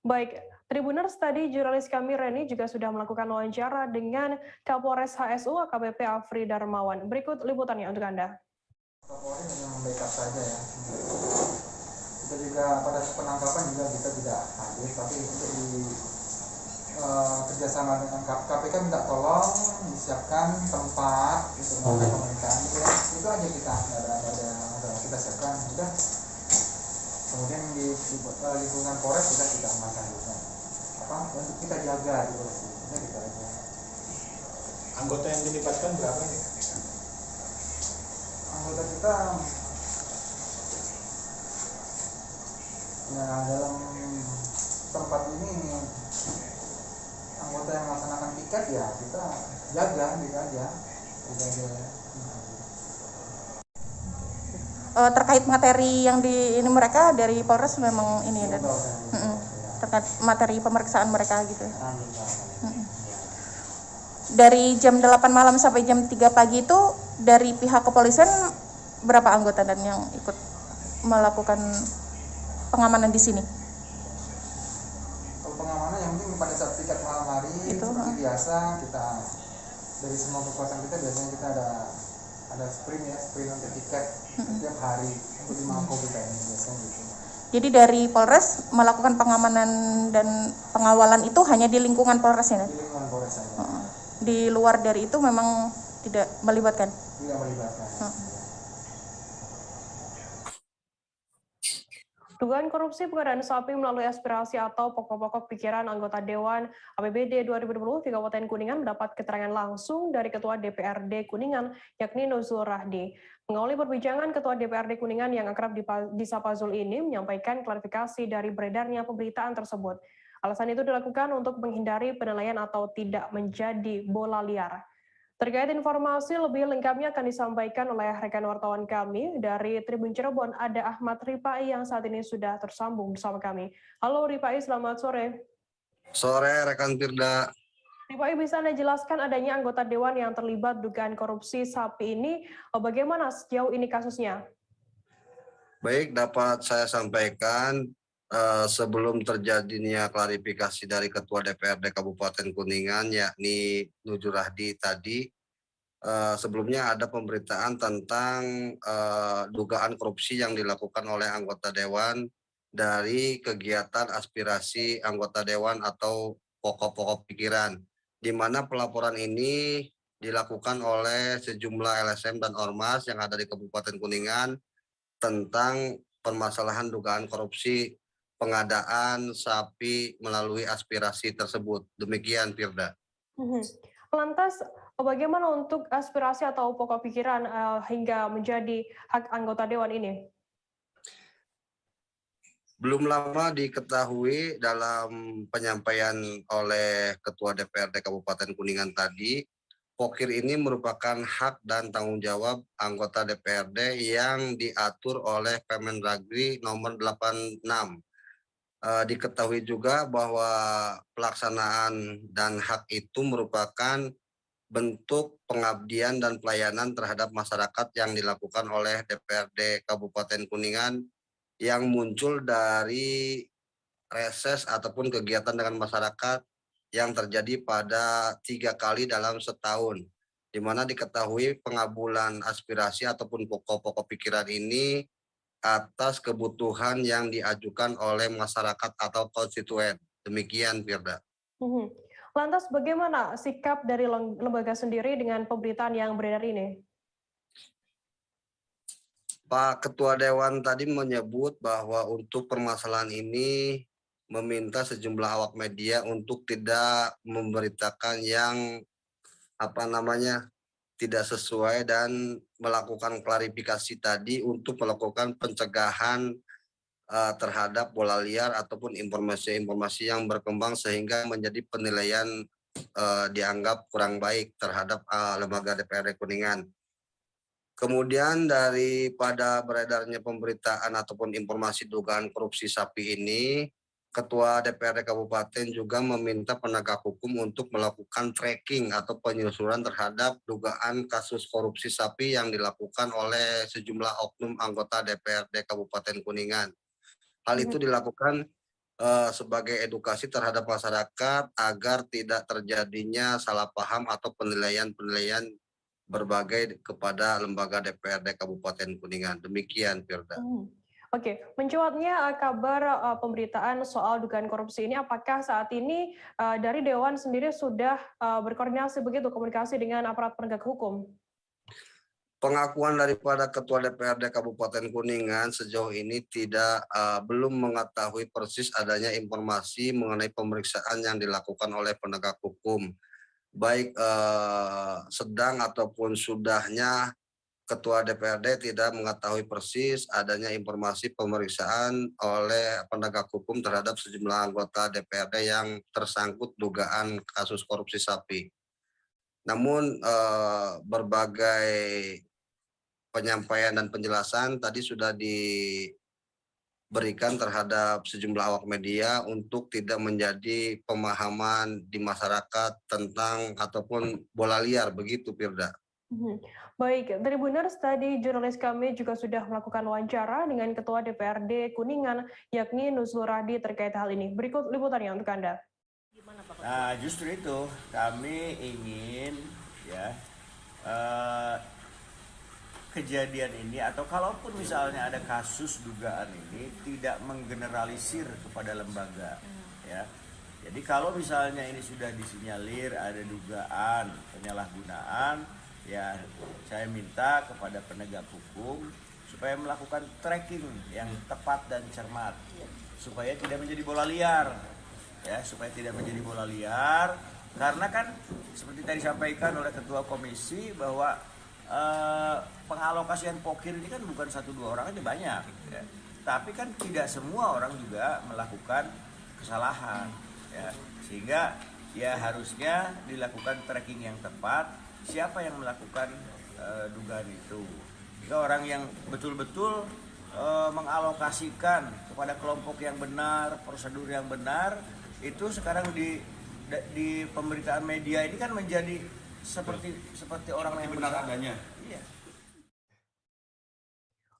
Baik, Tribuners, tadi jurnalis kami Reni juga sudah melakukan wawancara dengan Kapolres HSU AKBP Afri Darmawan. Berikut liputannya untuk Anda. Kapolri hanya membackup saja ya. Kita juga pada penangkapan juga kita tidak hadir, tapi untuk di kerjasama dengan KPK minta tolong disiapkan tempat untuk melakukan pemeriksaan. Itu aja kita ada kita siapkan. Udah. Kemudian di lingkungan Polres juga kita amankan juga. Untuk kita jaga gitu sih. Kita aja. Anggota yang dilibatkan berapa ya? Anggota kita ya dalam tempat ini anggota yang melaksanakan piket ya kita jaga gitu aja. Terkait materi yang di ini mereka dari Polres memang ini dan terkait materi pemeriksaan mereka gitu. Dari jam 8 malam sampai jam 3 pagi itu dari pihak kepolisian berapa anggota dan yang ikut melakukan pengamanan di sini? Kalau pengamanan yang penting pada saat piket malam hari itu seperti biasa kita dari semua kekuatan kita biasanya kita ada sprint untuk tiket setiap hari untuk di Mako kita ini biasanya gitu. Jadi dari Polres melakukan pengamanan dan pengawalan itu hanya di lingkungan Polres ya? Di lingkungan Polres saja. Di luar dari itu memang tidak melibatkan? Tidak melibatkan. Dugaan korupsi pengadaan sapi melalui aspirasi atau pokok-pokok pikiran anggota Dewan APBD 2020 di Kabupaten Kuningan mendapat keterangan langsung dari Ketua DPRD Kuningan, yakni Nuzul Rahdi. Mengawali perbincangan, Ketua DPRD Kuningan yang akrab disapa Zul ini menyampaikan klarifikasi dari beredarnya pemberitaan tersebut. Alasan itu dilakukan untuk menghindari penilaian atau tidak menjadi bola liar. Terkait informasi lebih lengkapnya akan disampaikan oleh rekan wartawan kami dari Tribun Cirebon, ada Ahmad Ripai yang saat ini sudah tersambung bersama kami. Halo Ripai, selamat sore. Sore rekan Firda. Ripai, bisa Anda jelaskan adanya anggota Dewan yang terlibat dugaan korupsi sapi ini, bagaimana sejauh ini kasusnya? Baik, dapat saya sampaikan sebelum terjadinya klarifikasi dari Ketua DPRD Kabupaten Kuningan, yakni Nuzul Rahdi tadi, sebelumnya ada pemberitaan tentang dugaan korupsi yang dilakukan oleh anggota Dewan dari kegiatan aspirasi anggota Dewan atau pokok-pokok pikiran, di mana pelaporan ini dilakukan oleh sejumlah LSM dan Ormas yang ada di Kabupaten Kuningan tentang permasalahan dugaan korupsi pengadaan sapi melalui aspirasi tersebut. Demikian, Firda. Lantas, bagaimana untuk aspirasi atau pokok pikiran hingga menjadi hak anggota Dewan ini? Belum lama diketahui dalam penyampaian oleh Ketua DPRD Kabupaten Kuningan tadi, pokir ini merupakan hak dan tanggung jawab anggota DPRD yang diatur oleh Permendagri nomor 86. Diketahui juga bahwa pelaksanaan dan hak itu merupakan bentuk pengabdian dan pelayanan terhadap masyarakat yang dilakukan oleh DPRD Kabupaten Kuningan yang muncul dari reses ataupun kegiatan dengan masyarakat yang terjadi pada 3 kali dalam setahun, di mana diketahui pengabulan aspirasi ataupun pokok-pokok pikiran ini atas kebutuhan yang diajukan oleh masyarakat atau konstituen. Demikian, Firda. Lantas bagaimana sikap dari lembaga sendiri dengan pemberitaan yang beredar ini? Pak Ketua Dewan tadi menyebut bahwa untuk permasalahan ini meminta sejumlah awak media untuk tidak memberitakan yang tidak sesuai dan melakukan klarifikasi tadi untuk melakukan pencegahan terhadap bola liar ataupun informasi-informasi yang berkembang sehingga menjadi penilaian dianggap kurang baik terhadap lembaga DPRD Kuningan. Kemudian daripada beredarnya pemberitaan ataupun informasi dugaan korupsi sapi ini, Ketua DPRD Kabupaten juga meminta penegak hukum untuk melakukan tracking atau penyusuran terhadap dugaan kasus korupsi sapi yang dilakukan oleh sejumlah oknum anggota DPRD Kabupaten Kuningan. Hal itu dilakukan sebagai edukasi terhadap masyarakat agar tidak terjadinya salah paham atau penilaian-penilaian berbagai kepada lembaga DPRD Kabupaten Kuningan. Demikian, Firda. Oke, mencuatnya kabar pemberitaan soal dugaan korupsi ini, apakah saat ini dari Dewan sendiri sudah berkoordinasi begitu komunikasi dengan aparat penegak hukum? Pengakuan daripada Ketua DPRD Kabupaten Kuningan sejauh ini belum mengetahui persis adanya informasi mengenai pemeriksaan yang dilakukan oleh penegak hukum, baik sedang ataupun sudahnya. Ketua DPRD tidak mengetahui persis adanya informasi pemeriksaan oleh penegak hukum terhadap sejumlah anggota DPRD yang tersangkut dugaan kasus korupsi sapi. Namun berbagai penyampaian dan penjelasan tadi sudah diberikan terhadap sejumlah awak media untuk tidak menjadi pemahaman di masyarakat tentang ataupun bola liar begitu, Firda. Baik, Tribuners, tadi jurnalis kami juga sudah melakukan wawancara dengan Ketua DPRD Kuningan, yakni Nuzul Rahdi terkait hal ini. Berikut liputannya untuk Anda. Nah, justru itu kami ingin kejadian ini atau kalaupun misalnya ada kasus dugaan ini tidak menggeneralisir kepada lembaga, ya. Jadi kalau misalnya ini sudah disinyalir ada dugaan penyalahgunaan, ya saya minta kepada penegak hukum supaya melakukan tracking yang tepat dan cermat supaya tidak menjadi bola liar, ya, supaya tidak menjadi bola liar, karena kan seperti tadi disampaikan oleh Ketua Komisi bahwa pengalokasian pokir ini kan bukan 1-2 orang aja, banyak, ya. Tapi kan tidak semua orang juga melakukan kesalahan, ya. Sehingga ya harusnya dilakukan tracking yang tepat siapa yang melakukan dugaan itu. Jika orang yang betul-betul mengalokasikan kepada kelompok yang benar, prosedur yang benar, itu sekarang di pemberitaan media ini kan menjadi seperti orang yang benar adanya. Iya.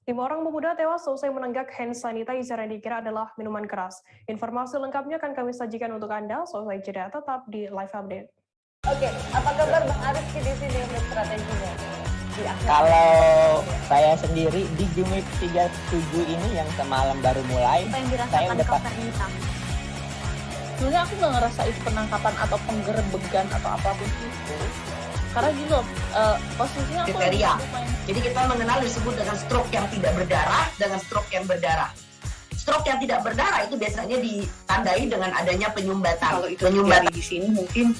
5 orang pemuda tewas selesai menenggak hand sanitizer yang dikira adalah minuman keras. Informasi lengkapnya akan kami sajikan untuk Anda, selesai jeda tetap di Live Update. Oke, apa kabar Bang Arifki di sini untuk strateginya? Kalau saya sendiri di Jumip 37 ini yang semalam baru mulai, saya udah sebenarnya aku nggak ngerasa itu penangkapan atau penggerebegan atau apapun itu. Karena gini loh, posisinya aku jadi kita mengenal disebut dengan stroke yang tidak berdarah dengan stroke yang berdarah. Stroke yang tidak berdarah itu biasanya ditandai dengan adanya penyumbatan. Kalau itu terjadi di sini mungkin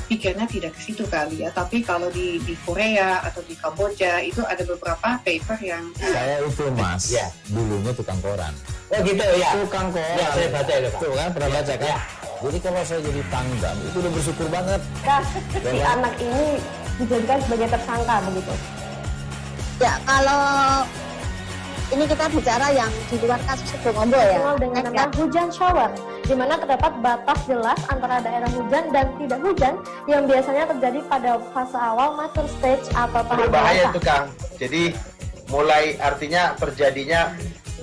pikirnya tidak ke situ kali ya, tapi kalau di Korea atau di Kamboja itu ada beberapa paper yang saya itu Mas, ya, dulunya tukang koran. Oh gitu ya. Tukang koran. Ya, saya baca itu Pak. Tuh kan pernah baca kan? Ya. Jadi kalau saya jadi pangdam itu udah bersyukur banget. Si anak ini dijadikan sebagai tersangka begitu. Ya, kalau ini kita bicara yang di luar kasus Sebongombo ya. Dengan nama hujan shower, di mana terdapat batas jelas antara daerah hujan dan tidak hujan yang biasanya terjadi pada fase awal mature stage atau tahap berbahaya dewasa. itu Kang. Jadi mulai artinya terjadinya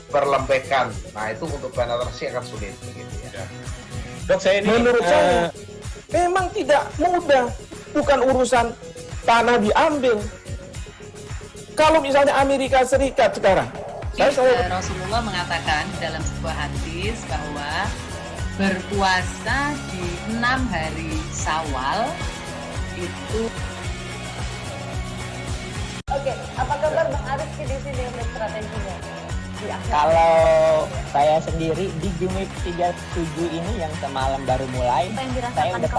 perlembekan. Nah itu untuk penetrasi akan sulit begitu ya. Dok, saya ini menurut saya memang tidak mudah, bukan urusan tanah diambil. Kalau misalnya Amerika Serikat sekarang, Rasulullah mengatakan dalam sebuah hadis bahwa berpuasa di 6 hari Syawal itu. Oke, apa kabar Bang Arifki di sini untuk strateginya? Kalau saya sendiri di Jumip 37 ini yang semalam baru mulai, saya udah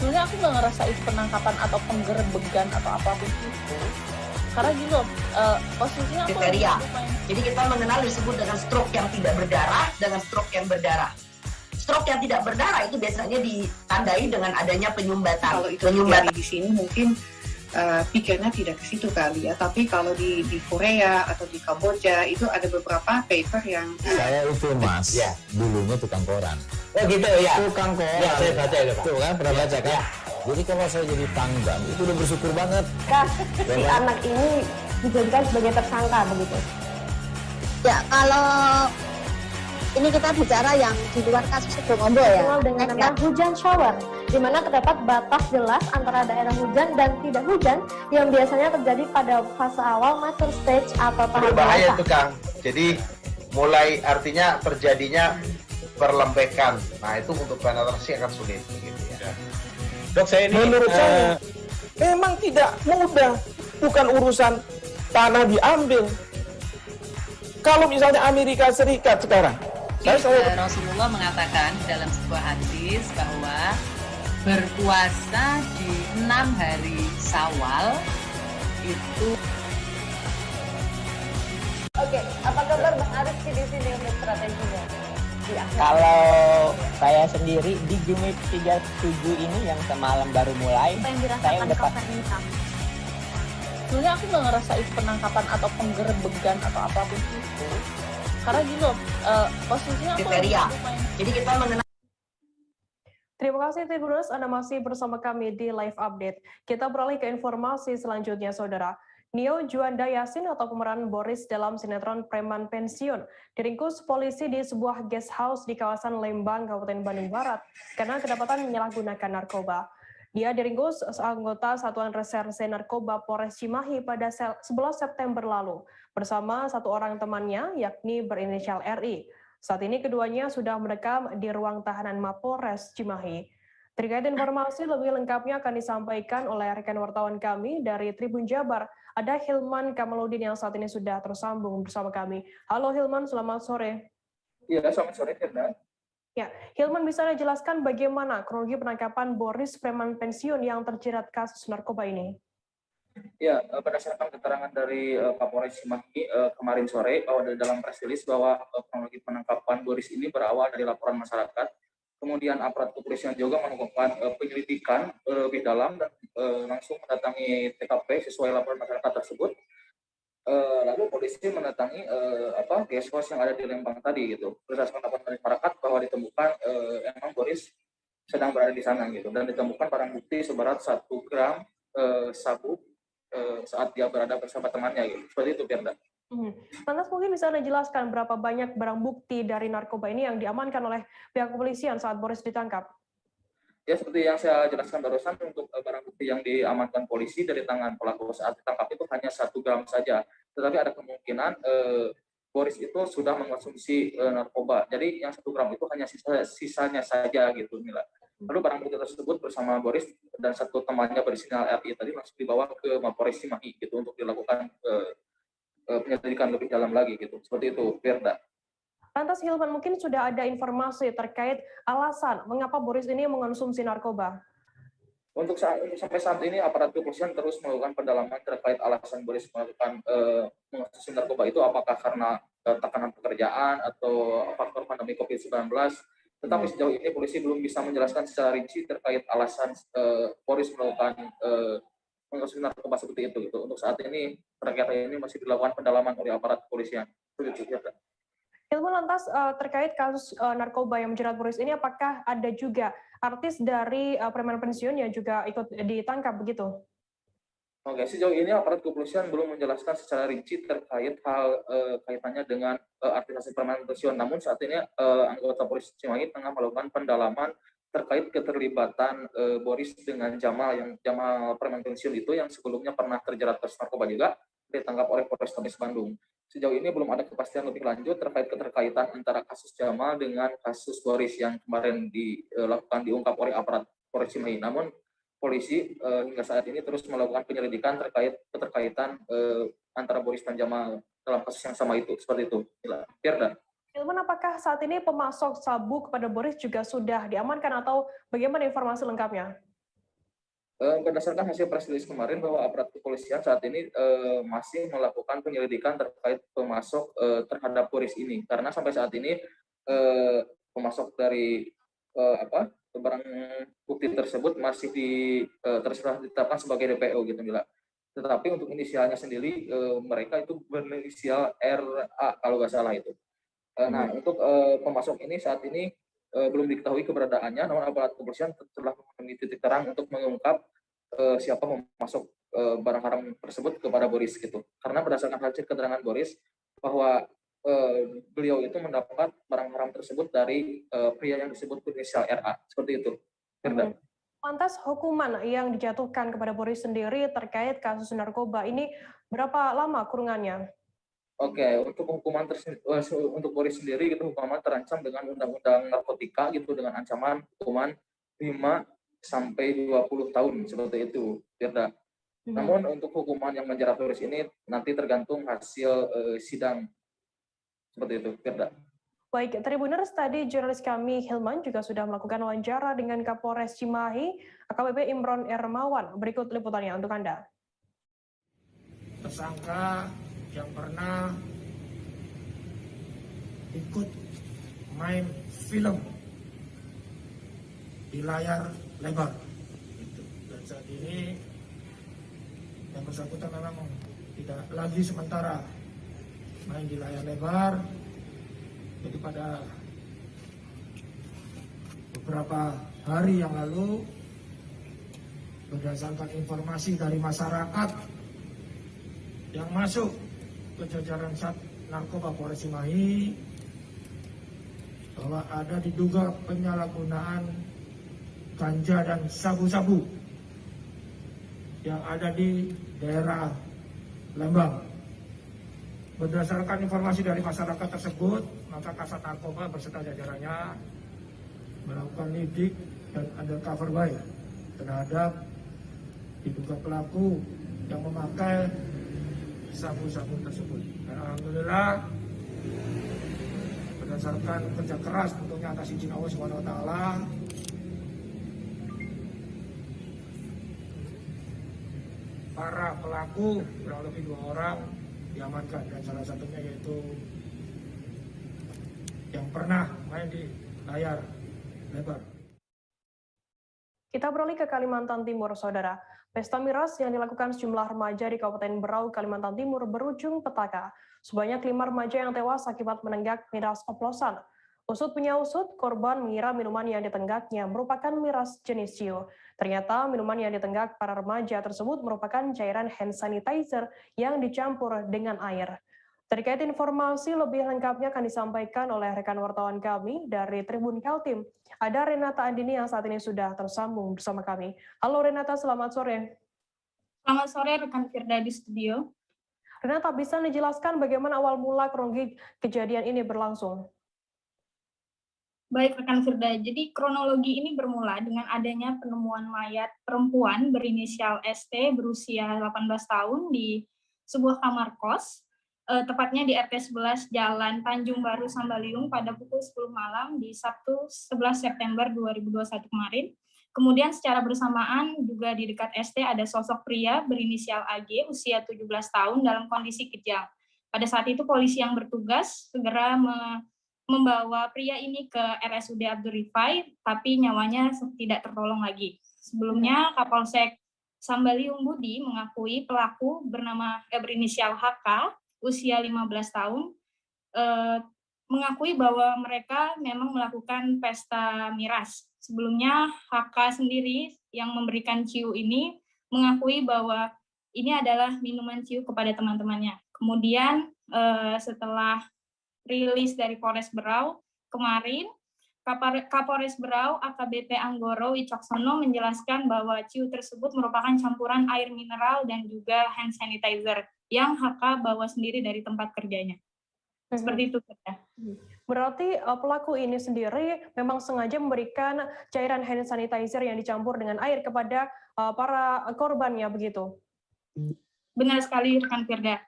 sebenarnya aku nggak ngerasa itu penangkapan atau penggerebegan atau apapun itu. Karena gini loh, posisinya aku jadi kita mengenal disebut dengan stroke yang tidak berdarah dengan stroke yang berdarah. Stroke yang tidak berdarah itu biasanya ditandai dengan adanya penyumbatan. Kalau itu terjadi di sini mungkin pikirnya tidak ke situ kali ya, tapi kalau di Korea atau di Kamboja itu ada beberapa paper yang saya itu Mas, ya, dulunya tukang koran. Oh gitu ya. Tukang koran. Ya, saya baca itu Pak. Tuh kan pernah baca kan? Ya. Jadi kalau saya jadi pangdam itu udah bersyukur banget. Si anak ini dijadikan sebagai tersangka begitu. Ya, kalau ini kita bicara yang di luar kasus Sebongombo ya. Dengan nama hujan shower, di mana terdapat batas jelas antara daerah hujan dan tidak hujan yang biasanya terjadi pada fase awal mature stage atau tahap Berbahaya dewasa. itu Kang. Jadi mulai artinya terjadinya perlembekan. Nah itu untuk penetrasi akan sulit gitu ya. Dok, saya ini menurut saya memang tidak mudah, bukan urusan tanah diambil. Kalau misalnya Amerika Serikat sekarang, Rasulullah mengatakan dalam sebuah hadis bahwa berpuasa di 6 hari Syawal itu. Oke, apa kabar Bang Arif di sini untuk strateginya? Kalau saya sendiri di Jumip 37 ini yang semalam baru mulai, saya udah pas. Sebenarnya aku nggak ngerasain penangkapan atau penggerebegan atau apapun itu, karena gini loh, posisinya aku jadi kita mengenal. Terima kasih Tribuners, Anda masih bersama kami di Live Update. Kita beralih ke informasi selanjutnya, Saudara. Nio Juanda Yasin atau pemeran Boris dalam sinetron Preman Pensiun diringkus polisi di sebuah guest house di kawasan Lembang, Kabupaten Bandung Barat karena kedapatan menyalahgunakan narkoba. Dia diringkus anggota Satuan Reserse Narkoba Polres Cimahi pada 11 September lalu bersama satu orang temannya yakni berinisial RI. Saat ini keduanya sudah mendekam di ruang tahanan Mapolres Cimahi. Terkait informasi lebih lengkapnya akan disampaikan oleh rekan wartawan kami dari Tribun Jabar. Ada Hilman Kamaludin yang saat ini sudah tersambung bersama kami. Halo Hilman, selamat sore. Iya, selamat sore Firda. Ya, Hilman bisa Anda jelaskan bagaimana kronologi penangkapan Boris Preman Pensiun yang terjerat kasus narkoba ini? Ya, berdasarkan keterangan dari Kapolres Cimahi kemarin sore bahwa dalam press release bahwa kronologi penangkapan Boris ini berawal dari laporan masyarakat. Kemudian aparat kepolisian juga melakukan penyelidikan lebih dalam dan langsung mendatangi TKP sesuai laporan masyarakat tersebut. Lalu polisi mendatangi guest house yang ada di Lembang tadi gitu. Berdasarkan laporan dari masyarakat bahwa ditemukan emang Boris sedang berada di sana gitu dan ditemukan barang bukti seberat 1 gram sabu saat dia berada bersama temannya gitu. Seperti itu, Firda. Lantas mungkin bisa Anda jelaskan berapa banyak barang bukti dari narkoba ini yang diamankan oleh pihak kepolisian saat Boris ditangkap? Ya, seperti yang saya jelaskan barusan, untuk barang bukti yang diamankan polisi dari tangan pelaku saat ditangkap itu hanya 1 gram saja. Tetapi ada kemungkinan Boris itu sudah mengkonsumsi narkoba. Jadi yang 1 gram itu hanya sisanya saja gitu, Mila. Lalu barang bukti tersebut bersama Boris dan satu temannya berinisial RI tadi langsung dibawa ke Mapolres Cimahi gitu untuk dilakukan penyelidikan lebih dalam lagi gitu. Seperti itu, Firda. Lantas Hilman, mungkin sudah ada informasi terkait alasan mengapa Boris ini mengonsumsi narkoba? Untuk sampai saat ini aparat kepolisian terus melakukan pendalaman terkait alasan Boris melakukan mengonsumsi narkoba itu apakah karena tekanan pekerjaan atau faktor pandemi COVID-19. Tetapi sejauh ini polisi belum bisa menjelaskan secara rinci terkait alasan Boris melakukan mengonsumsi narkoba seperti itu. Gitu. Untuk saat ini terkait ini masih dilakukan pendalaman oleh aparat kepolisian. Begitu, ya. Ilmu lantas terkait kasus narkoba yang menjerat Boris ini, apakah ada juga artis dari Preman Pensiun yang juga ikut ditangkap begitu? Oke, sejauh ini aparat kepolisian belum menjelaskan secara rinci terkait hal kaitannya dengan artis Preman Pensiun. Namun saat ini anggota polisi Cimahi tengah melakukan pendalaman terkait keterlibatan Boris dengan Jamal Preman Pensiun itu yang sebelumnya pernah terjerat kasus narkoba juga ditangkap oleh Polrestabes Bandung. Sejauh ini belum ada kepastian lebih lanjut terkait keterkaitan antara kasus Jamal dengan kasus Boris yang kemarin diungkap oleh aparat Polres Cimahi. Namun polisi hingga saat ini terus melakukan penyelidikan terkait keterkaitan antara Boris dan Jamal dalam kasus yang sama itu. Seperti itu. Firda. Ilman, apakah saat ini pemasok sabu kepada Boris juga sudah diamankan atau bagaimana informasi lengkapnya? Berdasarkan hasil press release kemarin bahwa aparat kepolisian saat ini masih melakukan penyelidikan terkait pemasok terhadap Boris ini, karena sampai saat ini pemasok dari barang bukti tersebut masih ditetapkan sebagai DPO gitu, Mila. Tetapi untuk inisialnya sendiri mereka itu berinisial RA kalau nggak salah itu. Nah, untuk pemasok ini saat ini belum diketahui keberadaannya, namun aparat kepolisian telah memenuhi titik terang untuk mengungkap siapa memasok barang haram tersebut kepada Boris gitu. Karena berdasarkan hasil keterangan Boris bahwa beliau itu mendapat barang haram tersebut dari pria yang disebut inisial RA. Seperti itu. Firda. Lantas hukuman yang dijatuhkan kepada Boris sendiri terkait kasus narkoba ini berapa lama kurungannya? Oke, untuk untuk Boris sendiri itu hukuman terancam dengan undang-undang narkotika gitu dengan ancaman hukuman 5 sampai 20 tahun seperti itu, Firda. Namun untuk hukuman yang menjerat Boris ini nanti tergantung hasil sidang seperti itu, Firda. Baik, Tribuners, tadi jurnalis kami Hilman juga sudah melakukan wawancara dengan Kapolres Cimahi, AKBP Imron Ermawan. Berikut liputannya untuk Anda. Tersangka yang pernah ikut main film di layar lebar. Dan saat ini yang bersangkutan memang tidak lagi sementara main di layar lebar. Jadi pada beberapa hari yang lalu, berdasarkan informasi dari masyarakat yang masuk ke jajaran Sat Narkoba Polres Cimahi, bahwa ada diduga penyalahgunaan ganja dan sabu-sabu yang ada di daerah Lembang. Berdasarkan informasi dari masyarakat tersebut, maka Kasat Narkoba beserta jajarannya melakukan lidik dan undercover buy terhadap diduga pelaku yang memakai sabu-sabu tersebut. Dan alhamdulillah berdasarkan kerja keras tentunya atas izin Allah SWT, para pelaku kurang lebih 2 orang diamankan, dan salah satunya yaitu yang pernah main di layar lebar. Kita beralih ke Kalimantan Timur, Saudara. Pesta miras yang dilakukan sejumlah remaja di Kabupaten Berau, Kalimantan Timur berujung petaka. Sebanyak 5 remaja yang tewas akibat menenggak miras oplosan. Usut punya usut, korban mengira minuman yang ditenggaknya merupakan miras jenis ciu. Ternyata minuman yang ditenggak para remaja tersebut merupakan cairan hand sanitizer yang dicampur dengan air. Terkait informasi lebih lengkapnya akan disampaikan oleh rekan wartawan kami dari Tribun Kaltim. Ada Renata Andini yang saat ini sudah tersambung bersama kami. Halo Renata, selamat sore. Selamat sore rekan Firda di studio. Renata, bisa dijelaskan bagaimana awal mula kronologi kejadian ini berlangsung? Baik rekan Firda, jadi kronologi ini bermula dengan adanya penemuan mayat perempuan berinisial ST berusia 18 tahun di sebuah kamar kos, tepatnya di RT 11 Jalan Tanjung Baru Sambaliung pada pukul 10 malam di Sabtu 11 September 2021 kemarin. Kemudian secara bersamaan juga di dekat ST ada sosok pria berinisial AG usia 17 tahun dalam kondisi kejang. Pada saat itu polisi yang bertugas segera membawa pria ini ke RSUD Abdul Rifai, tapi nyawanya tidak tertolong lagi. Sebelumnya Kapolsek Sambaliung Budi mengakui pelaku berinisial HK usia 15 tahun mengakui bahwa mereka memang melakukan pesta miras. Sebelumnya HK sendiri yang memberikan ciu ini mengakui bahwa ini adalah minuman ciu kepada teman-temannya. Kemudian setelah rilis dari Polres Berau kemarin, Kapolres Berau AKBP Anggoro Wicaksono menjelaskan bahwa ciu tersebut merupakan campuran air mineral dan juga hand sanitizer yang HK bawa sendiri dari tempat kerjanya. Seperti itu. Berarti pelaku ini sendiri memang sengaja memberikan cairan hand sanitizer yang dicampur dengan air kepada para korbannya, begitu? Benar sekali rekan Firda.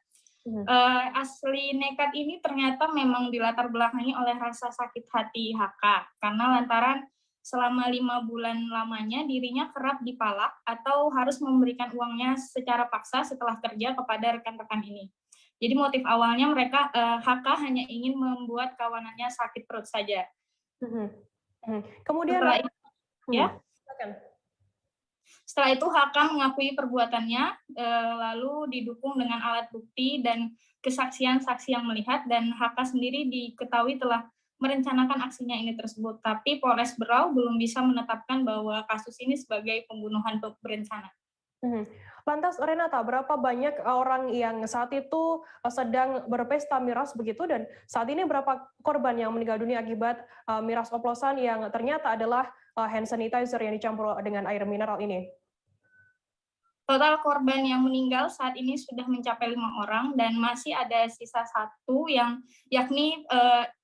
Asli nekat ini ternyata memang dilatar belakangi oleh rasa sakit hati HK karena lantaran selama 5 bulan lamanya dirinya kerap dipalak atau harus memberikan uangnya secara paksa setelah kerja kepada rekan-rekan ini. Jadi motif awalnya mereka HK hanya ingin membuat kawanannya sakit perut saja. Kemudian setelah itu HK mengakui perbuatannya, lalu didukung dengan alat bukti dan kesaksian saksi yang melihat, dan HK sendiri diketahui telah merencanakan aksinya ini tersebut. Tapi Polres Berau belum bisa menetapkan bahwa kasus ini sebagai pembunuhan berencana. Lantas Renata, berapa banyak orang yang saat itu sedang berpesta miras begitu, dan saat ini berapa korban yang meninggal dunia akibat miras oplosan yang ternyata adalah hand sanitizer yang dicampur dengan air mineral ini? Total korban yang meninggal saat ini sudah mencapai 5 orang dan masih ada sisa 1 yang yakni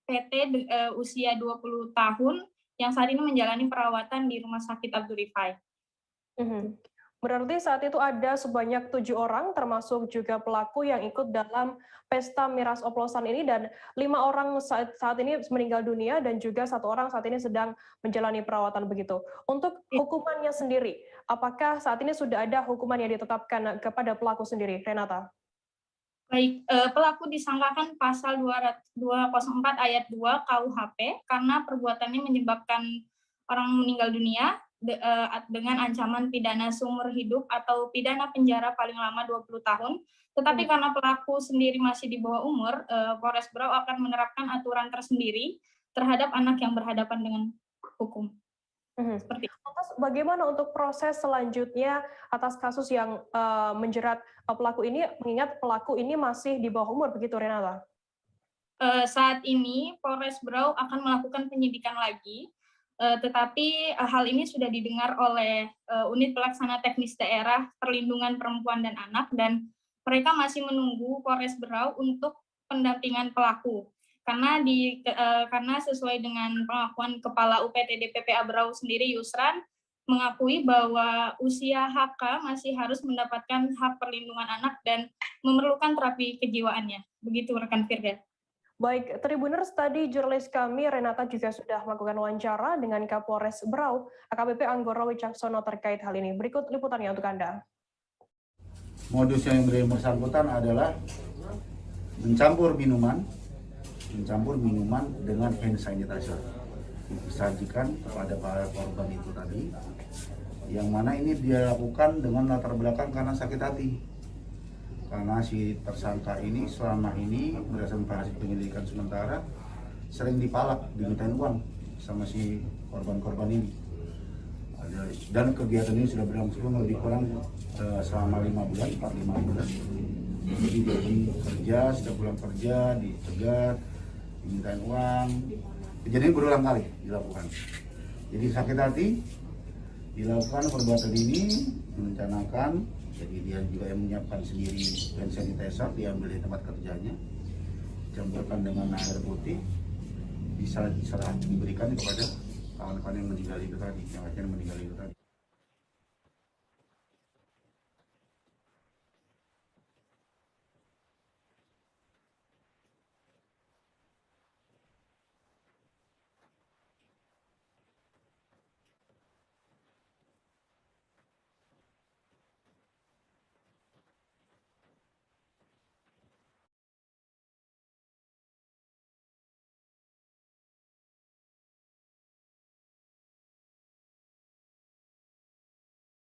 PT usia 20 tahun yang saat ini menjalani perawatan di Rumah Sakit Abdul Rifai. Berarti saat itu ada sebanyak 7 orang termasuk juga pelaku yang ikut dalam pesta miras oplosan ini, dan 5 orang saat ini meninggal dunia dan juga 1 orang saat ini sedang menjalani perawatan begitu. Untuk hukumannya sendiri, apakah saat ini sudah ada hukuman yang ditetapkan kepada pelaku sendiri, Renata? Baik, pelaku disangkakan pasal 204 ayat 2 KUHP karena perbuatannya menyebabkan orang meninggal dunia dengan ancaman pidana seumur hidup atau pidana penjara paling lama 20 tahun. Tetapi karena pelaku sendiri masih di bawah umur, Polres Berau akan menerapkan aturan tersendiri terhadap anak yang berhadapan dengan hukum. Seperti itu. Lantas bagaimana untuk proses selanjutnya atas kasus yang menjerat pelaku ini, mengingat pelaku ini masih di bawah umur, begitu Renata? Saat ini Polres Berau akan melakukan penyidikan lagi, tetapi hal ini sudah didengar oleh Unit Pelaksana Teknis Daerah Perlindungan Perempuan dan Anak, dan mereka masih menunggu Polres Berau untuk pendampingan pelaku. Karena sesuai dengan pengakuan Kepala UPTD PPA Berau sendiri, Yusran, mengakui bahwa usia HK masih harus mendapatkan hak perlindungan anak dan memerlukan terapi kejiwaannya. Begitu rekan Firda. Baik, Tribuners, tadi jurnalis kami Renata juga sudah melakukan wawancara dengan Kapolres Berau, AKBP Anggoro Wicaksono terkait hal ini. Berikut liputannya untuk Anda. Modus yang bersangkutan adalah mencampur minuman dengan hand sanitizer, disajikan kepada para korban itu tadi, yang mana ini dia lakukan dengan latar belakang karena sakit hati, karena si tersangka ini selama ini berdasarkan hasil penyelidikan sementara sering dipalak, dimintain uang sama si korban-korban ini, dan kegiatan ini sudah berlangsung lebih kurang selama 5 bulan, 4-5 bulan. Jadi kerja, setiap pulang kerja dicegat, dimintain uang. Kejadian berulang kali dilakukan. Jadi sakit hati, dilakukan perbuatan ini, merencanakan. Jadi dia juga yang menyiapkan sendiri hand sanitizer, diambil di tempat kerjanya, campurkan dengan air putih, bisa diberikan kepada kawan-kawan yang meninggal itu tadi, yang akhirnya meninggal itu tadi.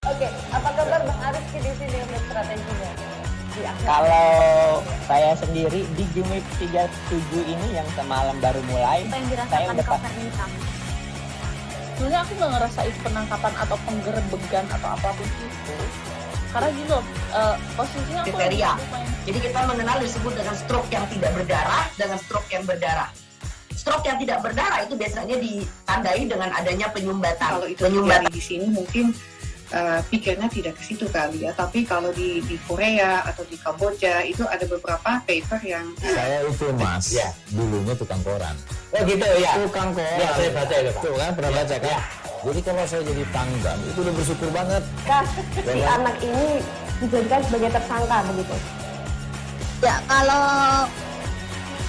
Oke, apa kabar Bang Arief di sini untuk strateginya? Kalau saya sendiri di Jumip 37 ini yang semalam baru mulai, saya udah pasti. Sebenarnya aku nggak ngerasa itu penangkapan atau penggerebegan atau apapun itu. Karena gitu, posisinya aku kriteria. Jadi kita mengenal disebut dengan stroke yang tidak berdarah dengan stroke yang berdarah. Stroke yang tidak berdarah itu biasanya ditandai dengan adanya penyumbatan. Kalau itu terjadi di sini mungkin pikirnya tidak ke situ kali ya, tapi kalau di Korea atau di Kamboja itu ada beberapa paper yang saya itu Mas, ya, dulunya tukang koran. Oh gitu ya. Tukang koran. Ya, saya baca itu Pak. Tuh kan pernah baca kan? Ya. Jadi kalau saya jadi pangdam itu udah bersyukur banget. Si anak ini dijadikan sebagai tersangka begitu. Ya, kalau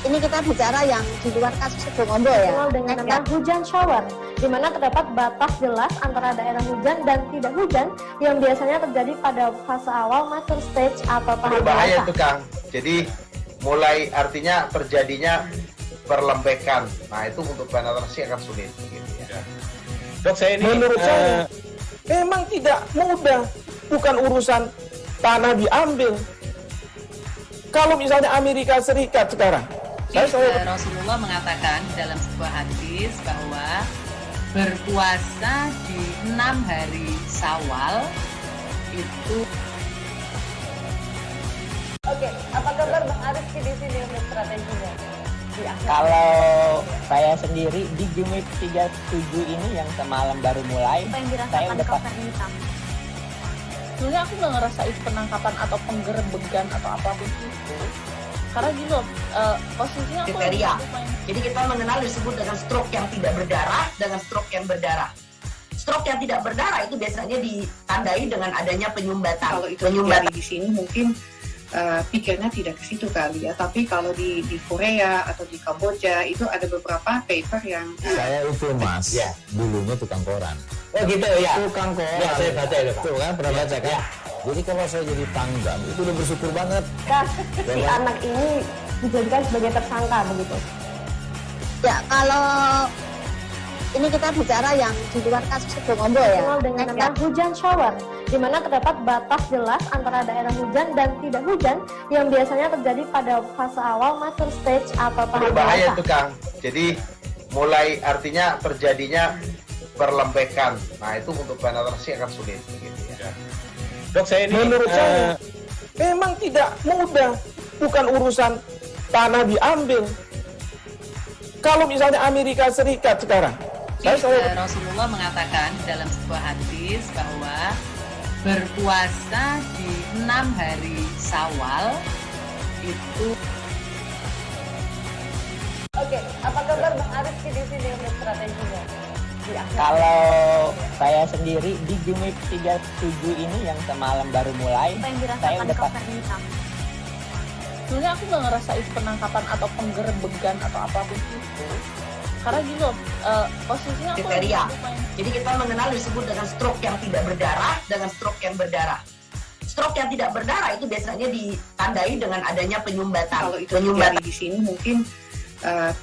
ini kita bicara yang di luar kasus Bongombo ya. Dikenal dengan nama hujan shower, di mana terdapat batas jelas antara daerah hujan dan tidak hujan yang biasanya terjadi pada fase awal mature stage atau tahap berbahaya dewasa. itu Kang. Jadi mulai artinya terjadinya perlembekan. Nah itu untuk penetrasi akan sulit. Gitu ya. Dok, saya ini menurut saya memang tidak mudah, bukan urusan tanah diambil. Kalau misalnya Amerika Serikat sekarang, Rasulullah mengatakan dalam sebuah hadis bahwa berpuasa di 6 hari Syawal itu. Oke, apa kabar Bang Arief di sini untuk strateginya? Kalau saya sendiri di Jumip 37 ini yang semalam baru mulai, saya udah pas. Sebenarnya aku nggak ngerasa itu penangkapan atau penggerebegan atau apapun itu. Karena gini loh, posisinya aku kriteria. Jadi kita mengenal disebut dengan stroke yang tidak berdarah dengan stroke yang berdarah. Stroke yang tidak berdarah itu biasanya ditandai dengan adanya penyumbatan. Kalau itu terjadi di sini mungkin pikirnya tidak ke situ kali ya. Tapi kalau di Korea atau di Kamboja itu ada beberapa paper yang Saya itu Mas, dulunya tukang koran. Oh gitu ya. Tukang koran. Ya, saya baca itu Pak. Tuh kan, pernah baca kan? Jadi kalau saya jadi pangdam itu udah bersyukur banget. Si anak ini dijadikan sebagai tersangka begitu. Ya, kalau ini kita bicara yang di luar kasus Bongombo ya. Dikenal dengan nama hujan shower, di mana terdapat batas jelas antara daerah hujan dan tidak hujan yang biasanya terjadi pada fase awal mature stage atau tahap Berbahaya dewasa. itu Kang. Jadi mulai artinya terjadinya perlembekan. Nah itu untuk penetrasi akan sulit. Begitu ya. Dok, saya ini menurut saya memang tidak mudah, bukan urusan tanah diambil. Kalau misalnya Amerika Serikat sekarang, Rasulullah mengatakan dalam sebuah hadis bahwa berpuasa di 6 hari Syawal itu. Oke, apa kabar Bang Arif di sini untuk strateginya? Kalau saya sendiri di Jumip 37 ini yang semalam baru mulai, saya udah pas. Sebenarnya aku nggak ngerasa itu penangkapan atau penggerebegan atau apapun itu. Karena gini loh, posisinya aku kriteria. Jadi kita mengenal disebut dengan stroke yang tidak berdarah dengan stroke yang berdarah. Stroke yang tidak berdarah itu biasanya ditandai dengan adanya penyumbatan. Kalau itu terjadi di sini mungkin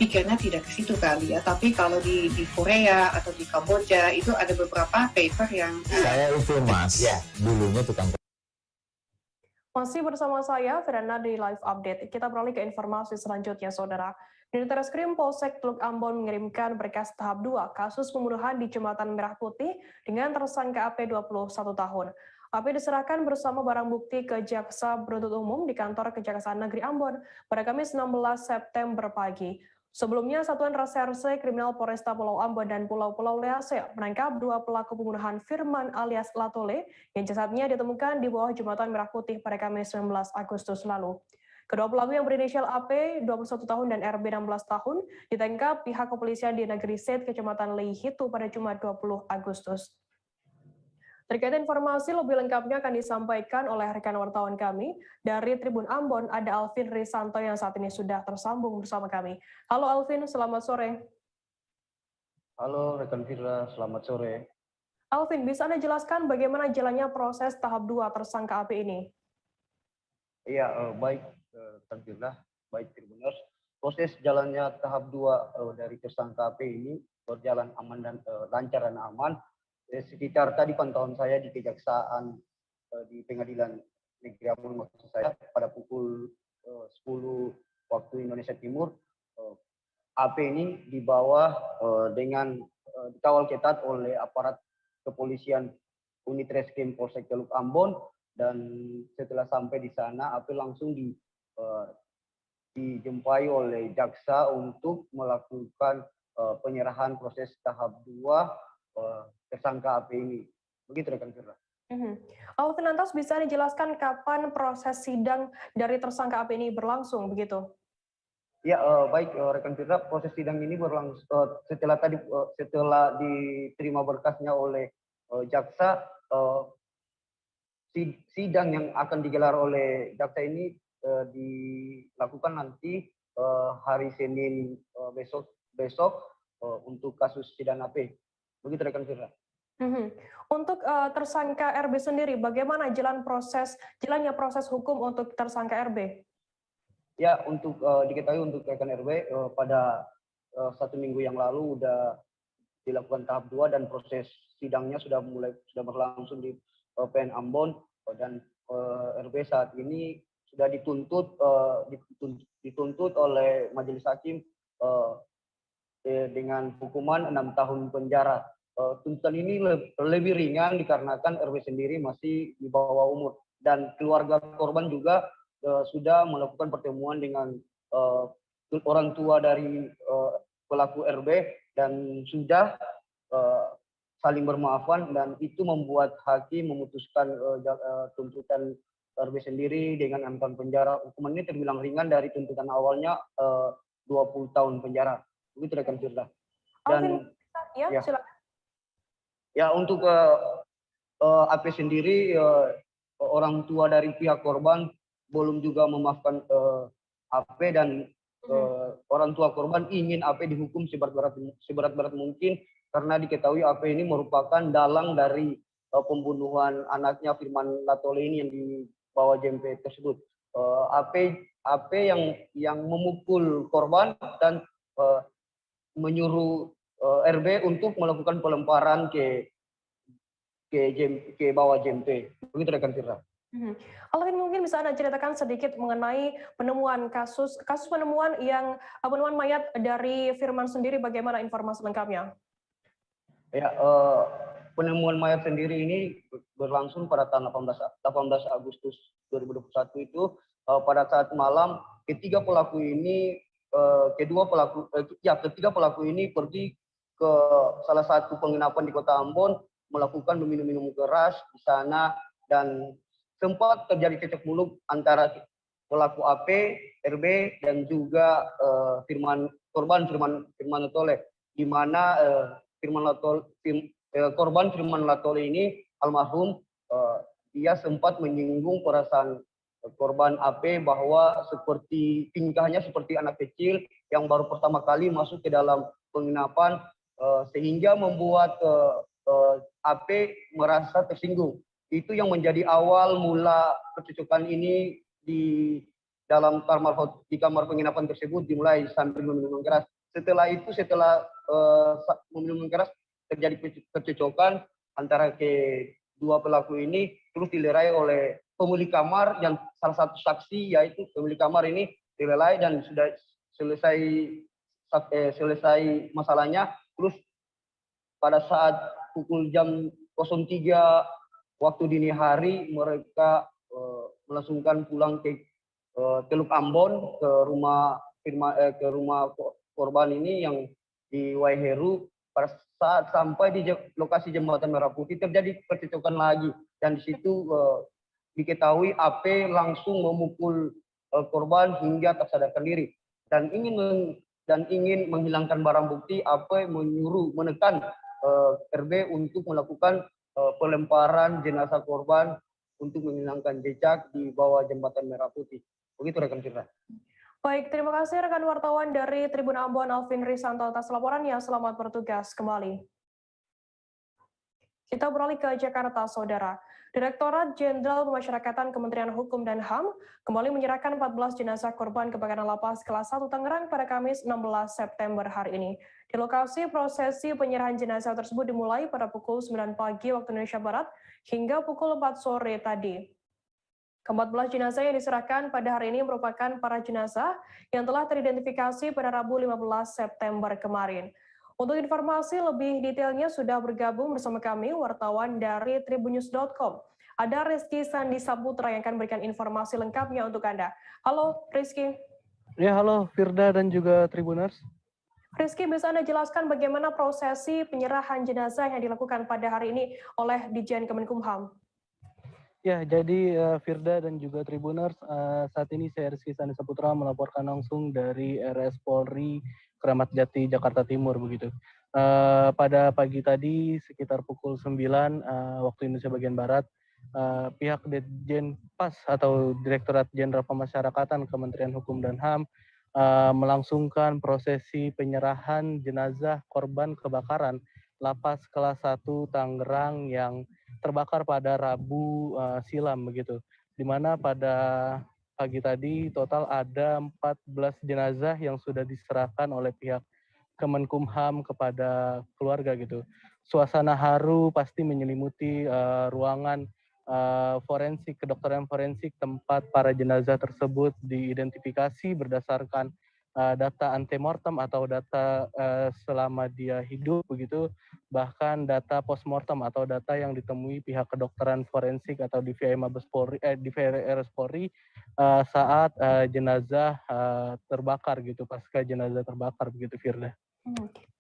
pikirnya tidak ke situ kali ya. Tapi kalau di Korea atau di Kamboja itu ada beberapa paper yang Saya itu Mas, dulunya tukang koran. Masih bersama saya, Firana di Live Update. Kita beralih ke informasi selanjutnya, Saudara. Unit Reskrim Polsek Teluk Ambon mengirimkan berkas tahap 2 kasus pembunuhan di Jembatan Merah Putih dengan tersangka AP 21 tahun. AP diserahkan bersama barang bukti ke Jaksa Penuntut Umum di kantor Kejaksaan Negeri Ambon pada Kamis 16 September pagi. Sebelumnya, Satuan Reserse Kriminal Polresta Pulau Ambon dan Pulau-Pulau Lease menangkap 2 pelaku pembunuhan Firman alias Latole yang jasadnya ditemukan di bawah Jembatan Merah Putih pada Kamis 19 Agustus lalu. Kedua pelaku yang berinisial AP 21 tahun dan RB 16 tahun ditangkap pihak kepolisian di Negeri Set, Kecamatan Leihitu pada Jumat 20 Agustus. Terkait informasi lebih lengkapnya akan disampaikan oleh rekan wartawan kami dari Tribun Ambon, ada Alvin Risanto yang saat ini sudah tersambung bersama kami. Halo Alvin, selamat sore. Halo rekan Firda, selamat sore. Alvin, bisa Anda jelaskan bagaimana jalannya proses tahap 2 tersangka AP ini? Iya, baik rekan Firda, baik Tribuners. Proses jalannya tahap 2 dari tersangka AP ini berjalan aman dan lancar dan aman. Sekitar tadi pantauan saya di Kejaksaan di Pengadilan Negeri Ambon maksud saya pada pukul 10 waktu Indonesia Timur, AP ini dibawa dengan dikawal ketat oleh aparat kepolisian unit reskrim Polsek Teluk Ambon, dan setelah sampai di sana AP langsung dijumpai oleh jaksa untuk melakukan penyerahan proses tahap 2 tersangka AP ini. Begitu rekan Firda. Alvin, lantas bisa dijelaskan kapan proses sidang dari tersangka AP ini berlangsung begitu? Ya, baik rekan Firda, proses sidang ini berlangsung setelah diterima berkasnya oleh jaksa. Sidang yang akan digelar oleh jaksa ini dilakukan nanti hari Senin besok untuk kasus sidang AP. Begitu rekan Firda. Untuk tersangka RB sendiri, bagaimana jalannya proses hukum untuk tersangka RB? Ya, untuk diketahui untuk rekan RB pada 1 minggu yang lalu sudah dilakukan tahap 2 dan proses sidangnya sudah berlangsung di PN Ambon, dan RB saat ini sudah dituntut oleh majelis hakim dengan hukuman 6 tahun penjara. Tuntutan ini lebih ringan dikarenakan RW sendiri masih di bawah umur, dan keluarga korban juga sudah melakukan pertemuan dengan orang tua dari pelaku RB dan sudah saling bermaafan, dan itu membuat hakim memutuskan tuntutan RB sendiri dengan ancaman penjara. Hukuman ini terbilang ringan dari tuntutan awalnya 20 tahun penjara. Begitu rekan Firda. Dan ya untuk AP sendiri, orang tua dari pihak korban belum juga memaafkan AP, dan orang tua korban ingin AP dihukum seberat-berat mungkin, karena diketahui AP ini merupakan dalang dari pembunuhan anaknya Firman Latole ini yang dibawa JMP tersebut. AP yang memukul korban dan menyuruh RB untuk melakukan pelemparan ke bawah JMP. Begitu rekan Firda. Alvin, mungkin bisa Anda ceritakan sedikit mengenai penemuan kasus penemuan mayat dari Firman sendiri, bagaimana informasi lengkapnya? Ya, penemuan mayat sendiri ini berlangsung pada tanggal 18 Agustus 2021 itu, pada saat malam ketiga pelaku ini pergi ke salah satu penginapan di Kota Ambon, melakukan minum keras di sana, dan sempat terjadi cekcok mulut antara pelaku AP, RB, dan juga korban Firman Latole, di mana korban Firman Latole ini almarhum, dia sempat menyinggung perasaan korban AP bahwa seperti tingkahnya seperti anak kecil yang baru pertama kali masuk ke dalam penginapan, sehingga membuat AP merasa tersinggung. Itu yang menjadi awal mula kecocokan ini di kamar penginapan tersebut, dimulai sambil meminum keras. Setelah meminum keras, terjadi kecocokan antara kedua pelaku ini, terus dilerai oleh pemilik kamar yang salah satu saksi, yaitu pemilik kamar ini dilerai dan sudah selesai masalahnya. Terus pada saat pukul jam 03 waktu dini hari, mereka melangsungkan pulang ke Teluk Ambon, ke rumah korban ini yang di Waiheru. Pada saat sampai di lokasi Jembatan Merah Putih, terjadi percekcokan lagi, dan di situ diketahui AP langsung memukul korban hingga tak sadarkan diri, dan ingin menghilangkan barang bukti. AP menekan RB untuk melakukan pelemparan jenazah korban untuk menghilangkan jejak di bawah Jembatan Merah Putih. Begitu rekan Firda. Baik, terima kasih rekan wartawan dari Tribun Ambon, Alvin Risanto, atas laporannya. Selamat bertugas kembali. Kita beralih ke Jakarta, Saudara. Direktorat Jenderal Pemasyarakatan Kementerian Hukum dan HAM kembali menyerahkan 14 jenazah korban kebakaran lapas kelas 1 Tangerang pada Kamis 16 September hari ini. Di lokasi, prosesi penyerahan jenazah tersebut dimulai pada pukul 9 pagi waktu Indonesia Barat hingga pukul 4 sore tadi. Ke-14 jenazah yang diserahkan pada hari ini merupakan para jenazah yang telah teridentifikasi pada Rabu 15 September kemarin. Untuk informasi lebih detailnya sudah bergabung bersama kami wartawan dari tribunnews.com. Ada Rizky Sandi Saputra yang akan berikan informasi lengkapnya untuk Anda. Halo Rizky. Ya, halo Firda dan juga Tribuners. Rizky, bisa Anda jelaskan bagaimana prosesi penyerahan jenazah yang dilakukan pada hari ini oleh Ditjen Kemenkumham? Ya, jadi Firda dan juga Tribuners, saat ini saya Rizky Sandi Saputra melaporkan langsung dari RS Polri Kramat Jati, Jakarta Timur begitu. Pada pagi tadi sekitar pukul 9 waktu Indonesia bagian Barat, pihak Ditjen PAS atau Direktorat Jenderal Pemasyarakatan Kementerian Hukum dan HAM melangsungkan prosesi penyerahan jenazah korban kebakaran lapas kelas 1 Tangerang yang terbakar pada Rabu silam begitu. Di mana pada pagi tadi total ada 14 jenazah yang sudah diserahkan oleh pihak Kemenkumham kepada keluarga gitu. Suasana haru pasti menyelimuti ruangan forensik, kedokteran forensik tempat para jenazah tersebut diidentifikasi berdasarkan data antemortem atau data selama dia hidup begitu, bahkan data postmortem atau data yang ditemui pihak kedokteran forensik atau DVI Mabes Polri, DVI RS Polri saat jenazah terbakar gitu, pasca jenazah terbakar begitu Firda.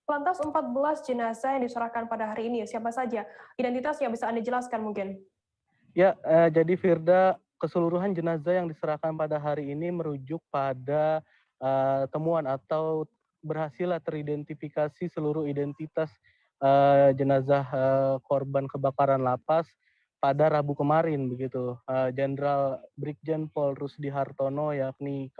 Lantas 14 jenazah yang diserahkan pada hari ini, siapa saja? Identitasnya bisa Anda jelaskan mungkin? Ya, jadi Firda, keseluruhan jenazah yang diserahkan pada hari ini merujuk pada temuan atau berhasil teridentifikasi seluruh identitas jenazah korban kebakaran lapas pada Rabu kemarin begitu. Jenderal Brigjen Pol Rusdi Hartono yakni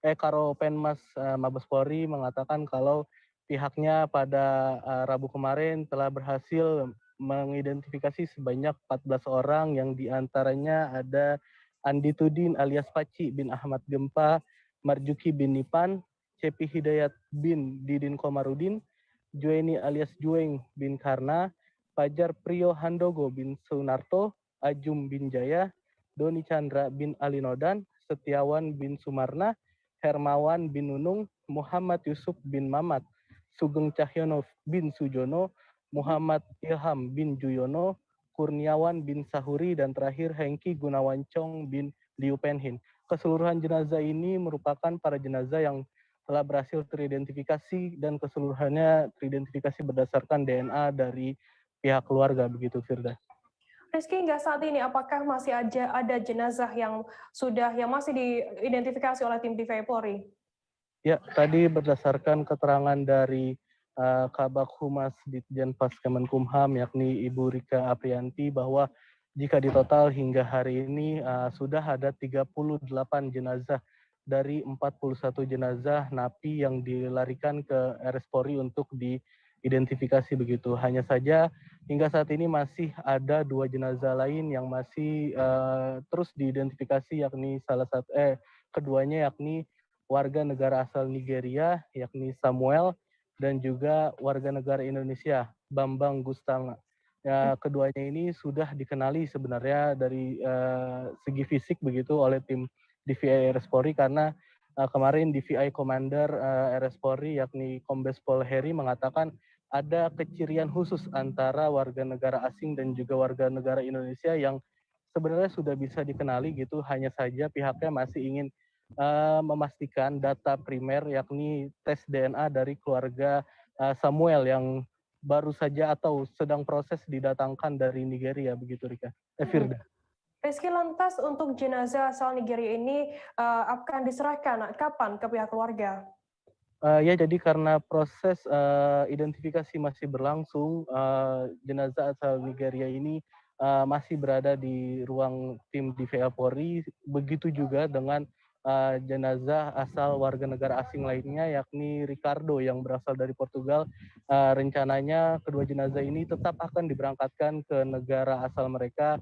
Karopenmas Mabes Polri mengatakan kalau pihaknya pada Rabu kemarin telah berhasil mengidentifikasi sebanyak 14 orang yang diantaranya ada Andi Tudin alias Paci bin Ahmad Gempa, Marjuki bin Nipan, Cepi Hidayat bin Didin Komarudin, Jueni alias Jueng bin Karna, Fajar Priyo Handogo bin Sunarto, Ajum bin Jaya, Doni Chandra bin Alinodan, Setiawan bin Sumarna, Hermawan bin Nunung, Muhammad Yusuf bin Mamat, Sugeng Cahyono bin Sujono, Muhammad Ilham bin Juyono, Kurniawan bin Sahuri, dan terakhir Hengki Gunawancong bin Liu Penhin. Keseluruhan jenazah ini merupakan para jenazah yang telah berhasil teridentifikasi dan keseluruhannya teridentifikasi berdasarkan DNA dari pihak keluarga, begitu Firda. Rizky, hingga saat ini apakah masih ada jenazah yang masih diidentifikasi oleh tim DVI Polri? Ya, tadi berdasarkan keterangan dari Kabak Humas Ditjen Pas Kemenkumham yakni Ibu Rika Aprianti bahwa jika ditotal hingga hari ini sudah ada 38 jenazah dari 41 jenazah napi yang dilarikan ke RS Polri untuk diidentifikasi begitu. Hanya saja hingga saat ini masih ada 2 jenazah lain yang masih terus diidentifikasi yakni keduanya yakni warga negara asal Nigeria yakni Samuel dan juga warga negara Indonesia Bambang Gustanga. Ya, keduanya ini sudah dikenali sebenarnya dari segi fisik begitu oleh tim DVI RS Polri karena kemarin DVI Commander RS Polri yakni Kombes Pol Heri mengatakan ada kecirian khusus antara warga negara asing dan juga warga negara Indonesia yang sebenarnya sudah bisa dikenali gitu, hanya saja pihaknya masih ingin memastikan data primer yakni tes DNA dari keluarga Samuel yang baru saja atau sedang proses didatangkan dari Nigeria begitu Rika. Firda. Rizky, lantas untuk jenazah asal Nigeria ini akan diserahkan kapan ke pihak keluarga? Ya, jadi karena proses identifikasi masih berlangsung, jenazah asal Nigeria ini masih berada di ruang tim DVI Polri, begitu juga dengan jenazah asal warga negara asing lainnya yakni Ricardo yang berasal dari Portugal. Rencananya kedua jenazah ini tetap akan diberangkatkan ke negara asal mereka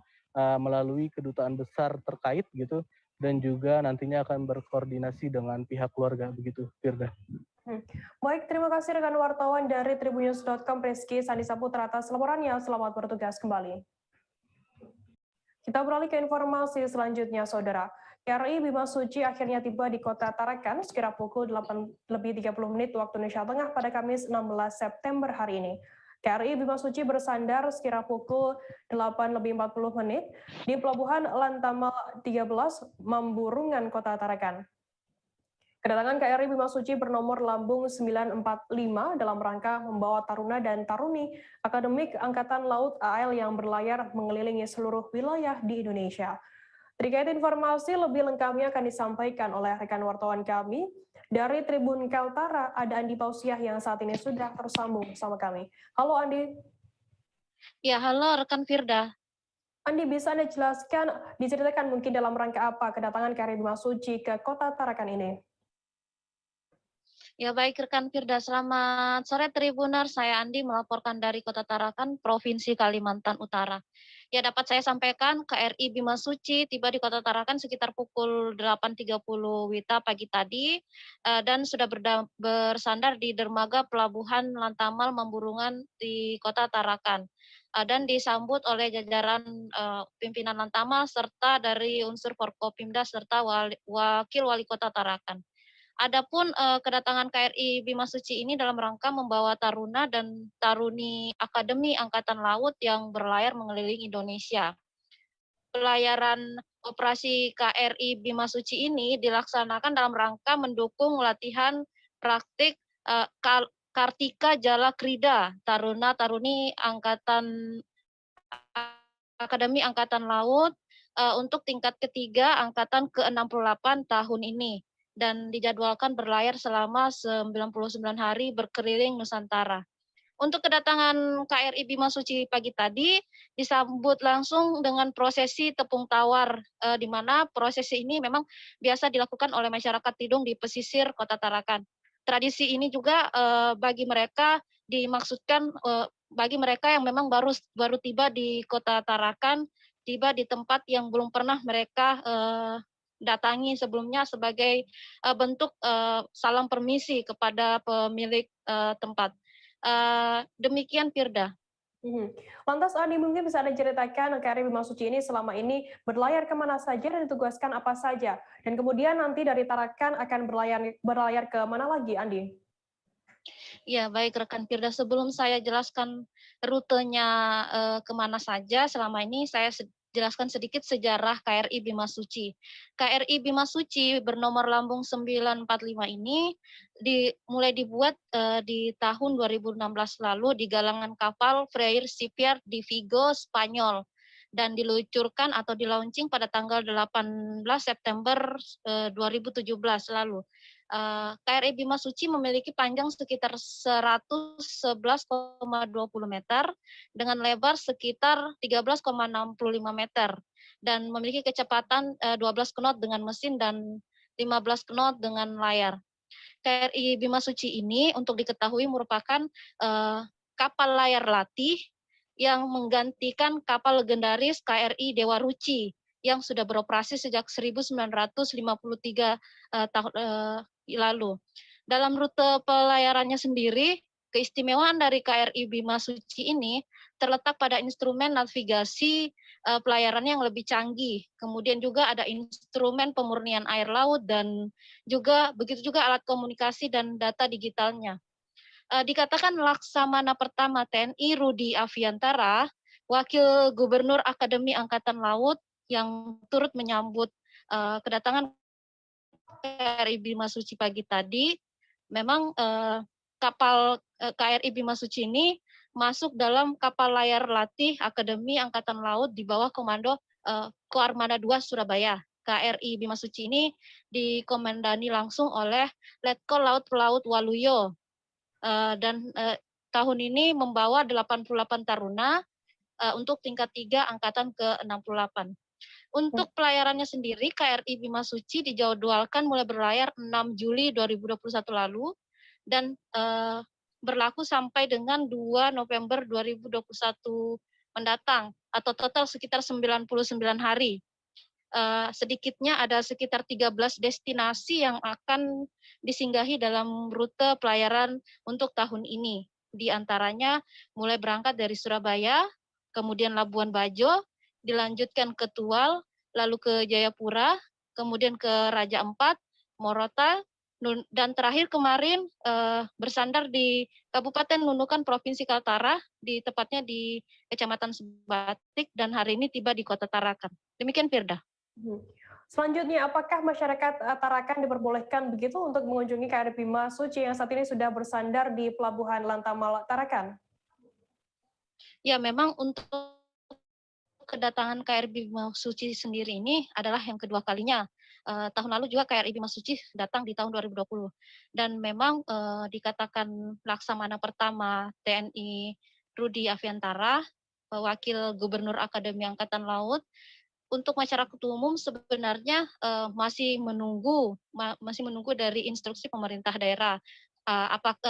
melalui kedutaan besar terkait gitu, dan juga nantinya akan berkoordinasi dengan pihak keluarga begitu, Firda. Baik, terima kasih rekan wartawan dari tribunnews.com Rizky Sandi Saputra atas laporannya. Selamat bertugas kembali. Kita beralih ke informasi selanjutnya, Saudara. KRI Bima Suci akhirnya tiba di kota Tarakan sekira pukul 8:30 waktu Indonesia Tengah pada Kamis 16 September hari ini. KRI Bima Suci bersandar sekira pukul 8:40 di Pelabuhan Lantamal 13, Mamburungan, kota Tarakan. Kedatangan KRI Bima Suci bernomor lambung 945 dalam rangka membawa taruna dan taruni akademik Angkatan Laut AL yang berlayar mengelilingi seluruh wilayah di Indonesia. Terkait informasi lebih lengkapnya akan disampaikan oleh rekan wartawan kami dari Tribun Kaltara, ada Andi Pausiah yang saat ini sudah tersambung bersama kami. Halo Andi. Ya, halo rekan Firda. Andi, bisa Anda jelaskan, diceritakan mungkin dalam rangka apa kedatangan KRI Bima Suci ke kota Tarakan ini? Ya, baik rekan Firda, selamat sore Tribuners, saya Andi melaporkan dari Kota Tarakan, Provinsi Kalimantan Utara. Ya, dapat saya sampaikan KRI Bima Suci tiba di Kota Tarakan sekitar pukul 8.30 WITA pagi tadi dan sudah bersandar di dermaga Pelabuhan Lantamal Mamburungan di Kota Tarakan dan disambut oleh jajaran pimpinan Lantamal serta dari unsur Forkopimda serta Wakil Wali Kota Tarakan. Adapun kedatangan KRI Bima Suci ini dalam rangka membawa taruna dan taruni Akademi Angkatan Laut yang berlayar mengelilingi Indonesia. Pelayaran operasi KRI Bima Suci ini dilaksanakan dalam rangka mendukung latihan praktik Kartika Jalakrida, Taruna-Taruni Akademi Angkatan Laut untuk tingkat ketiga angkatan ke-68 tahun ini dan dijadwalkan berlayar selama 99 hari berkeliling Nusantara. Untuk kedatangan KRI Bima Suci pagi tadi disambut langsung dengan prosesi tepung tawar, di mana prosesi ini memang biasa dilakukan oleh masyarakat Tidung di pesisir Kota Tarakan. Tradisi ini juga bagi mereka dimaksudkan bagi mereka yang memang baru tiba di Kota Tarakan, tiba di tempat yang belum pernah mereka datangi sebelumnya sebagai bentuk salam permisi kepada pemilik tempat. Demikian Firda. Lantas Adi, mungkin bisa Anda ceritakan KRI Bima Suci ini selama ini berlayar kemana saja dan ditugaskan apa saja? Dan kemudian nanti dari Tarakan akan berlayar ke mana lagi, Andi? Ya, baik rekan Firda. Sebelum saya jelaskan rutenya kemana saja, selama ini saya jelaskan sedikit sejarah KRI Bima Suci. KRI Bima Suci bernomor lambung 945 ini mulai dibuat di tahun 2016 lalu di galangan kapal Freyr Shipyard di Vigo, Spanyol, dan diluncurkan atau di-launching pada tanggal 18 September 2017 lalu. KRI Bima Suci memiliki panjang sekitar 111,20 meter dengan lebar sekitar 13,65 meter dan memiliki kecepatan 12 knot dengan mesin dan 15 knot dengan layar. KRI Bima Suci ini untuk diketahui merupakan kapal layar latih yang menggantikan kapal legendaris KRI Dewa Ruci yang sudah beroperasi sejak 1953 tahun lalu. Dalam rute pelayarannya sendiri, keistimewaan dari KRI Bima Suci ini terletak pada instrumen navigasi pelayarannya yang lebih canggih. Kemudian juga ada instrumen pemurnian air laut dan juga begitu juga alat komunikasi dan data digitalnya. Dikatakan Laksamana Pertama TNI Rudi Aviantara, Wakil Gubernur Akademi Angkatan Laut yang turut menyambut kedatangan KRI Bima Suci pagi tadi, memang kapal KRI Bima Suci ini masuk dalam kapal layar latih Akademi Angkatan Laut di bawah komando Koarmada 2 Surabaya. KRI Bima Suci ini dikomandani langsung oleh Letkol Laut Pelaut Waluyo dan tahun ini membawa 88 taruna untuk tingkat 3 angkatan ke-68. Untuk pelayarannya sendiri, KRI Bima Suci dijadwalkan mulai berlayar 6 Juli 2021 lalu dan berlaku sampai dengan 2 November 2021 mendatang atau total sekitar 99 hari. Sedikitnya ada sekitar 13 destinasi yang akan disinggahi dalam rute pelayaran untuk tahun ini. Di antaranya mulai berangkat dari Surabaya, kemudian Labuan Bajo, dilanjutkan ke Tual, lalu ke Jayapura, kemudian ke Raja Ampat, Morota, dan terakhir kemarin bersandar di Kabupaten Nunukan, Provinsi Kaltara, tepatnya di Kecamatan Sebatik, dan hari ini tiba di Kota Tarakan. Demikian Firda. Selanjutnya, apakah masyarakat Tarakan diperbolehkan begitu untuk mengunjungi KRI Bima Suci yang saat ini sudah bersandar di Pelabuhan Lantamal Tarakan? Ya, memang untuk kedatangan KRI Bima Suci sendiri ini adalah yang kedua kalinya. Tahun lalu juga KRI Bima Suci datang di tahun 2020. Dan memang dikatakan Laksamana Pertama TNI Rudi Aviantara, Wakil Gubernur Akademi Angkatan Laut, untuk masyarakat umum sebenarnya masih menunggu dari instruksi pemerintah daerah.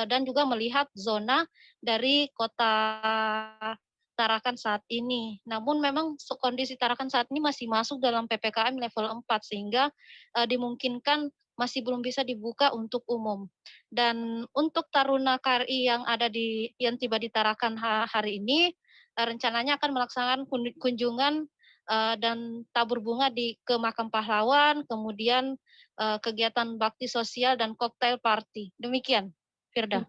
Dan juga melihat zona dari Kota Tarakan saat ini. Namun memang kondisi Tarakan saat ini masih masuk dalam PPKM level 4 sehingga dimungkinkan masih belum bisa dibuka untuk umum. Dan untuk taruna KRI yang tiba di Tarakan hari ini rencananya akan melaksanakan kunjungan dan tabur bunga ke makam pahlawan, kemudian kegiatan bakti sosial dan koktail party. Demikian, Firda.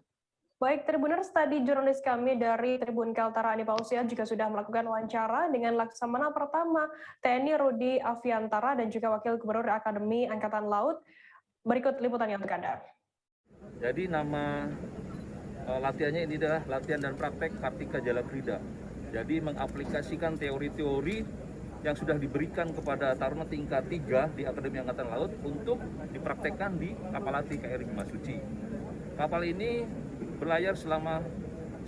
Baik, Tribuners, tadi jurnalis kami dari Tribun Kaltara Andi Pausian juga sudah melakukan wawancara dengan Laksamana Pertama TNI Rudi Aviantara dan juga Wakil Gubernur Akademi Angkatan Laut. Berikut liputannya untuk Anda. Jadi nama latihannya ini adalah latihan dan praktek Kartika Jalakrida. Jadi mengaplikasikan teori-teori yang sudah diberikan kepada taruna tingkat 3 di Akademi Angkatan Laut untuk dipraktekkan di kapal latih KRI Bimasuci. Kapal ini berlayar selama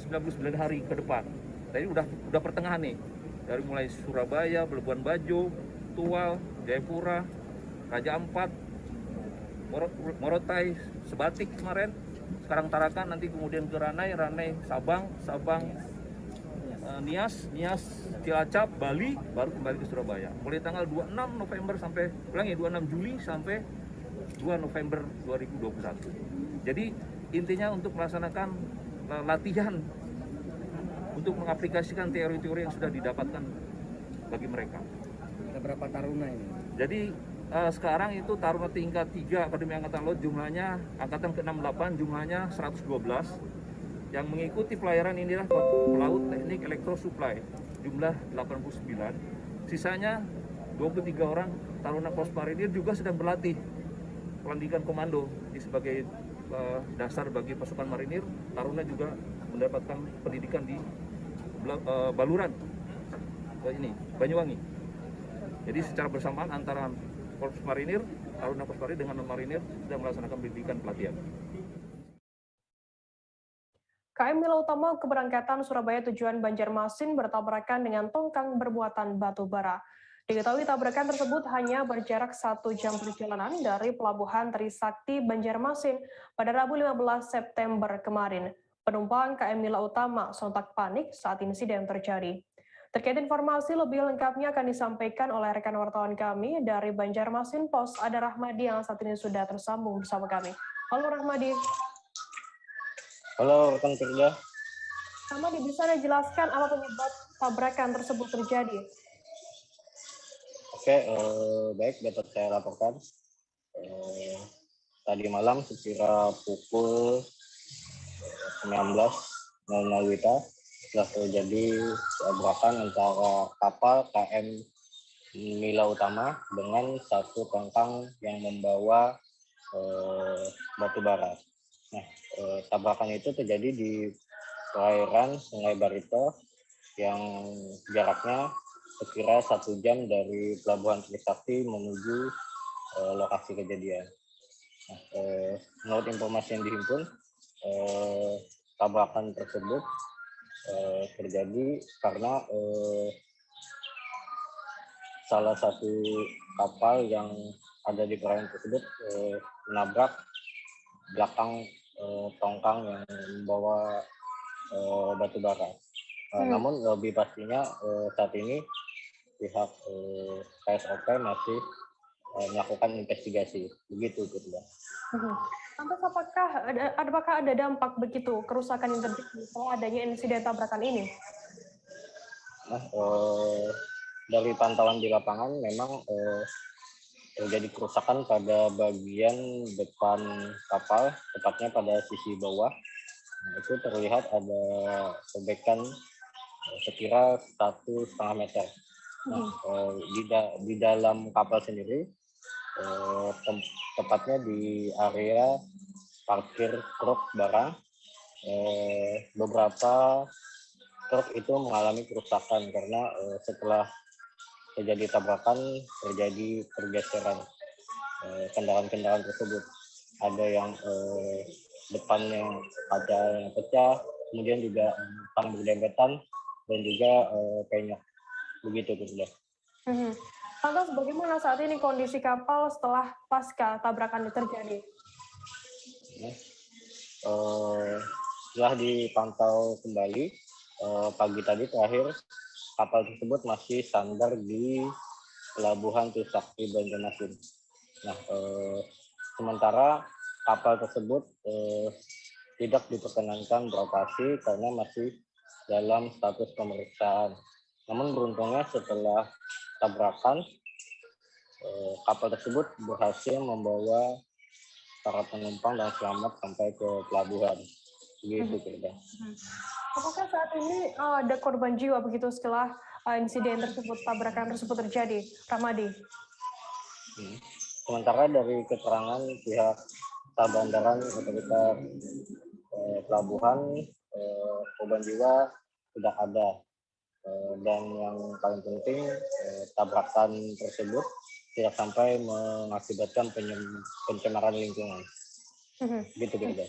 99 hari ke depan. Tadi udah pertengahan nih, dari mulai Surabaya, Labuan Bajo, Tual, Jayapura, Raja Ampat, Morotai, Sebatik kemarin, sekarang Tarakan, nanti kemudian ke Ranai, Sabang, Nias, Cilacap, Bali, baru kembali ke Surabaya. Mulai tanggal 26 November sampai 26 Juli sampai 2 November 2021. Jadi intinya untuk melaksanakan latihan untuk mengaplikasikan teori-teori yang sudah didapatkan bagi mereka. Ada berapa taruna ini? Jadi sekarang itu taruna tingkat 3 Akademi Angkatan Laut jumlahnya angkatan ke-68 jumlahnya 112. Yang mengikuti pelayaran inilah pelaut teknik elektro supply jumlah 89. Sisanya 23 orang taruna pos marinir juga sedang berlatih pelantikan komando sebagai dasar bagi pasukan marinir. Taruna juga mendapatkan pendidikan di Baluran Banyuwangi. Jadi secara bersamaan antara pos marinir, taruna pos marinir dengan non marinir sedang melaksanakan pendidikan pelatihan. KM Mila Utama keberangkatan Surabaya tujuan Banjarmasin bertabrakan dengan tongkang bermuatan batu bara. Diketahui tabrakan tersebut hanya berjarak 1 jam perjalanan dari Pelabuhan Trisakti Banjarmasin pada Rabu 15 September kemarin. Penumpang KM Mila Utama sontak panik saat insiden terjadi. Terkait informasi lebih lengkapnya akan disampaikan oleh rekan wartawan kami dari Banjarmasin Pos, ada Rahmadi yang saat ini sudah tersambung bersama kami. Halo Rahmadi. Halo rekan kerja. Rahmadi, bisa dijelaskan apa penyebab tabrakan tersebut terjadi? Oke, baik, dapat saya laporkan. Tadi malam sekira pukul 19.00 WITA telah terjadi tabrakan antara kapal KM Mila Utama dengan satu tongkang yang membawa batu bara. Nah, tabrakan itu terjadi di perairan Sungai Barito yang jaraknya sekira 1 jam dari Pelabuhan Trisakti menuju lokasi kejadian. Nah, menurut informasi yang dihimpun, tabrakan tersebut terjadi karena salah satu kapal yang ada di perairan tersebut menabrak belakang tongkang yang membawa batu bara. Namun lebih pastinya saat ini pihak KSOP masih melakukan investigasi. Begitu, Bunda. Lantas apakah ada dampak begitu kerusakan yang terjadi setelah adanya insiden tabrakan ini? Nah, dari pantauan di lapangan memang terjadi kerusakan pada bagian depan kapal, tepatnya pada sisi bawah. Nah, itu terlihat ada sobekan sekira 1,5 meter. Nah, di dalam kapal sendiri, tepatnya di area parkir truk barang, beberapa truk itu mengalami kerusakan karena setelah terjadi tabrakan terjadi pergeseran kendaraan-kendaraan tersebut. Ada yang depannya kaca yang pecah, kemudian juga tang berdempetan dan juga penyok. Begitu sudah. Lantas bagaimana saat ini kondisi kapal setelah pasca tabrakan terjadi? Setelah dipantau kembali pagi tadi terakhir, kapal tersebut masih sandar di Pelabuhan Trisakti Banjarmasin. Nah, sementara kapal tersebut tidak diperkenankan beroperasi karena masih dalam status pemeriksaan. Namun beruntungnya setelah tabrakan, kapal tersebut berhasil membawa para penumpang dan selamat sampai ke pelabuhan. Begitu, Kira. Apakah saat ini ada korban jiwa begitu setelah insiden tersebut, tabrakan tersebut terjadi, Rahmadi? Sementara dari keterangan pihak Tabandaran Otorita pelabuhan, korban jiwa sudah ada. Dan yang paling penting tabrakan tersebut tidak sampai mengakibatkan pencemaran lingkungan. Gitu kira-kira.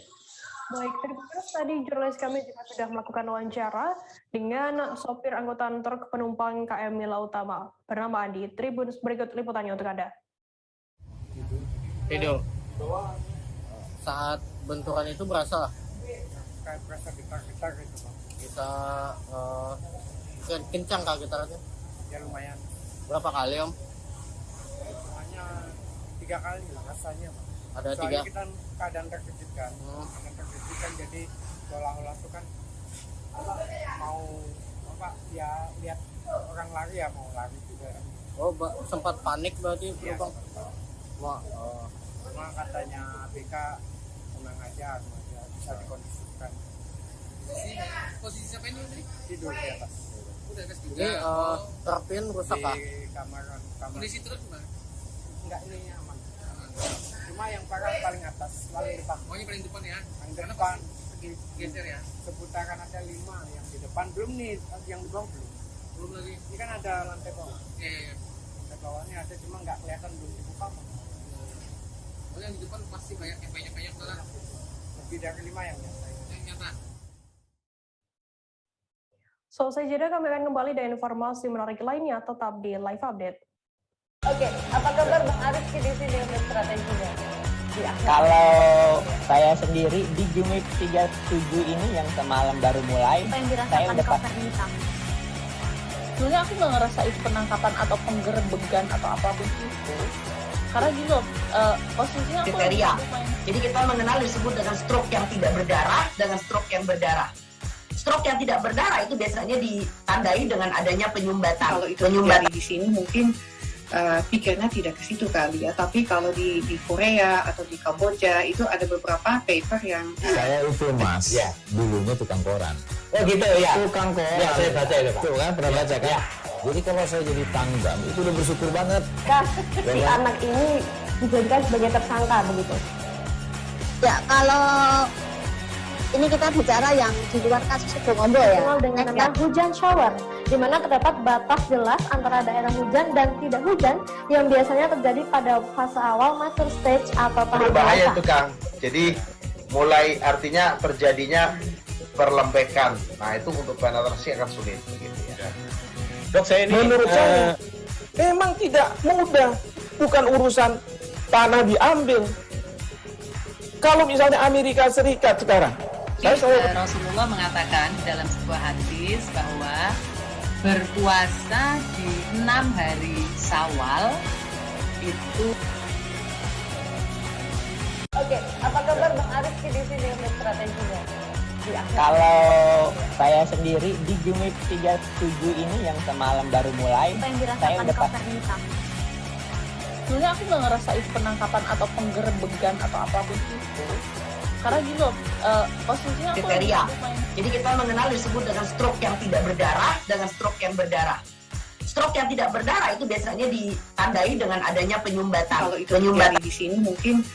Baik, terus tadi jurnalis kami juga sudah melakukan wawancara dengan sopir angkutan truk penumpang KM Mila Utama bernama Andi. Tribun berikut liputannya untuk Anda. Video saat benturan itu berasa Kayak berasa gitar-gitar gitu Bang. bisa kencang kah gitarannya? Ya lumayan. Berapa kali Om? Hanya 3 kali lah rasanya Bang. Ada Soalnya 3. kita keadaan terkejut kan. Keadaan terkejut kan jadi seolah-olah tuh kan mau apa ya lihat orang lari ya mau lari juga. Oh sempat panik berarti Iya, Bang? Wah, cuma katanya BK tenang aja bisa dikondisikan. Posisi siapa ini tadi? Tidur di atas. Udah atas juga. Ini terpin rusak kah? Di kamar. Kondisi terus gimana? Enggak, ini aman. Cuma yang parah paling atas, paling depan. Oh ini paling depan ya? Yang depan geser ya? Seputaran ada 5 yang di depan belum nih, yang di bawah belum. Belum lagi. Ini kan ada lantai bawah. Iya. Lantai bawahnya ada cuma nggak kelihatan belum dibuka. Oh yang di depan pasti banyak lah. Lebih dari 5 yang nyata. Yang nyata. Selesai jeda, kami akan kembali dengan informasi menarik lainnya tetap di Live Update. Oke, apa kabar Bang Ariski di sini untuk strateginya? Kalau saya sendiri di Jumip 37 ini yang semalam baru mulai, saya udah pas. Sebenarnya aku nggak ngerasa itu penangkapan atau penggerebegan atau apapun itu. Karena gini loh, posisinya aku kriteria. Jadi kita mengenal disebut dengan stroke yang tidak berdarah dengan stroke yang berdarah. Stroke yang tidak berdarah itu biasanya ditandai dengan adanya penyumbatan. Kalau itu terjadi di sini mungkin pikirnya tidak ke situ kali ya. Tapi kalau di Korea atau di Kamboja itu ada beberapa paper yang Saya itu Mas, dulunya tukang koran. Oh gitu ya. Tukang koran. Ya saya baca itu Pak. Tuh kan pernah baca kan? Jadi kalau saya jadi tanggam itu udah bersyukur banget. Si anak ini dijadikan sebagai tersangka begitu. Ya, kalau ini kita bicara yang di luar kasus Situbondo ya. Dikenal dengan nama hujan shower, di mana terdapat batas jelas antara daerah hujan dan tidak hujan yang biasanya terjadi pada fase awal mature stage atau tahap Berbahaya dewasa. itu Kang. Jadi mulai artinya terjadinya perlembekan. Nah itu untuk penetrasi akan sulit begitu ya. Dok, saya ini menurut saya memang tidak mudah. Bukan urusan tanah diambil. Kalau misalnya Amerika Serikat sekarang, Rasulullah mengatakan dalam sebuah hadis bahwa berpuasa di 6 hari Syawal itu. Oke, apa kabar Bang Ariski di sini untuk strateginya? Kalau saya sendiri di Jumip 37 ini yang semalam baru mulai, saya udah pas. Sebenarnya aku nggak ngerasa itu penangkapan atau penggerebegan atau apapun itu. Karena gini loh, posisinya aku kriteria. Jadi kita mengenal disebut dengan stroke yang tidak berdarah dengan stroke yang berdarah. Stroke yang tidak berdarah itu biasanya ditandai dengan adanya penyumbatan. Kalau itu terjadi di sini mungkin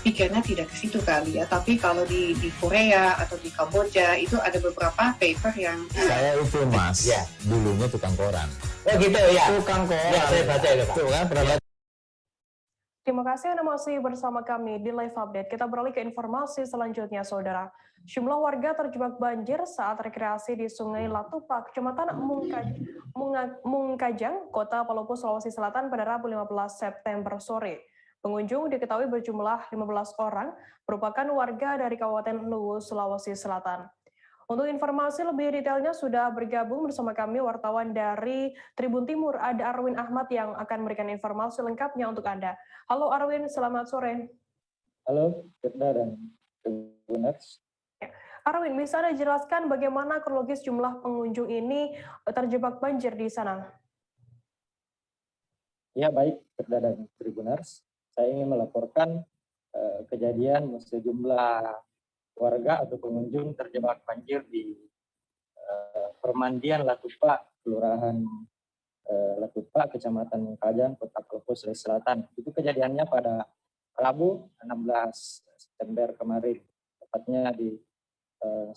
pikirnya tidak ke situ kali ya. Tapi kalau di Korea atau di Kamboja itu ada beberapa paper yang Saya itu Mas, dulunya tukang koran. Oh gitu ya. Tukang koran. Ya saya baca itu Pak. Tuh kan pernah baca. Terima kasih Anda masih bersama kami di Live Update. Kita beralih ke informasi selanjutnya, Saudara. Jumlah warga terjebak banjir saat rekreasi di Sungai Latupa, Kecamatan Mungkajang, Kota Palopo, Sulawesi Selatan pada Rabu 15 September sore. Pengunjung diketahui berjumlah 15 orang, merupakan warga dari Kabupaten Luwu, Sulawesi Selatan. Untuk informasi lebih detailnya sudah bergabung bersama kami wartawan dari Tribun Timur, ada Arwin Ahmad yang akan memberikan informasi lengkapnya untuk Anda. Halo Arwin, selamat sore. Halo, Firda dan Tribuners. Arwin, bisa Anda jelaskan bagaimana kronologis jumlah pengunjung ini terjebak banjir di sana? Ya baik, Firda dan Tribuners. Saya ingin melaporkan kejadian sejumlah warga atau pengunjung terjebak banjir di Permandian Latupa, Kelurahan Latupa, Kecamatan Mungkajang, Kota Palopo, Sulawesi Selatan. Itu kejadiannya pada Rabu 16 September kemarin, tepatnya di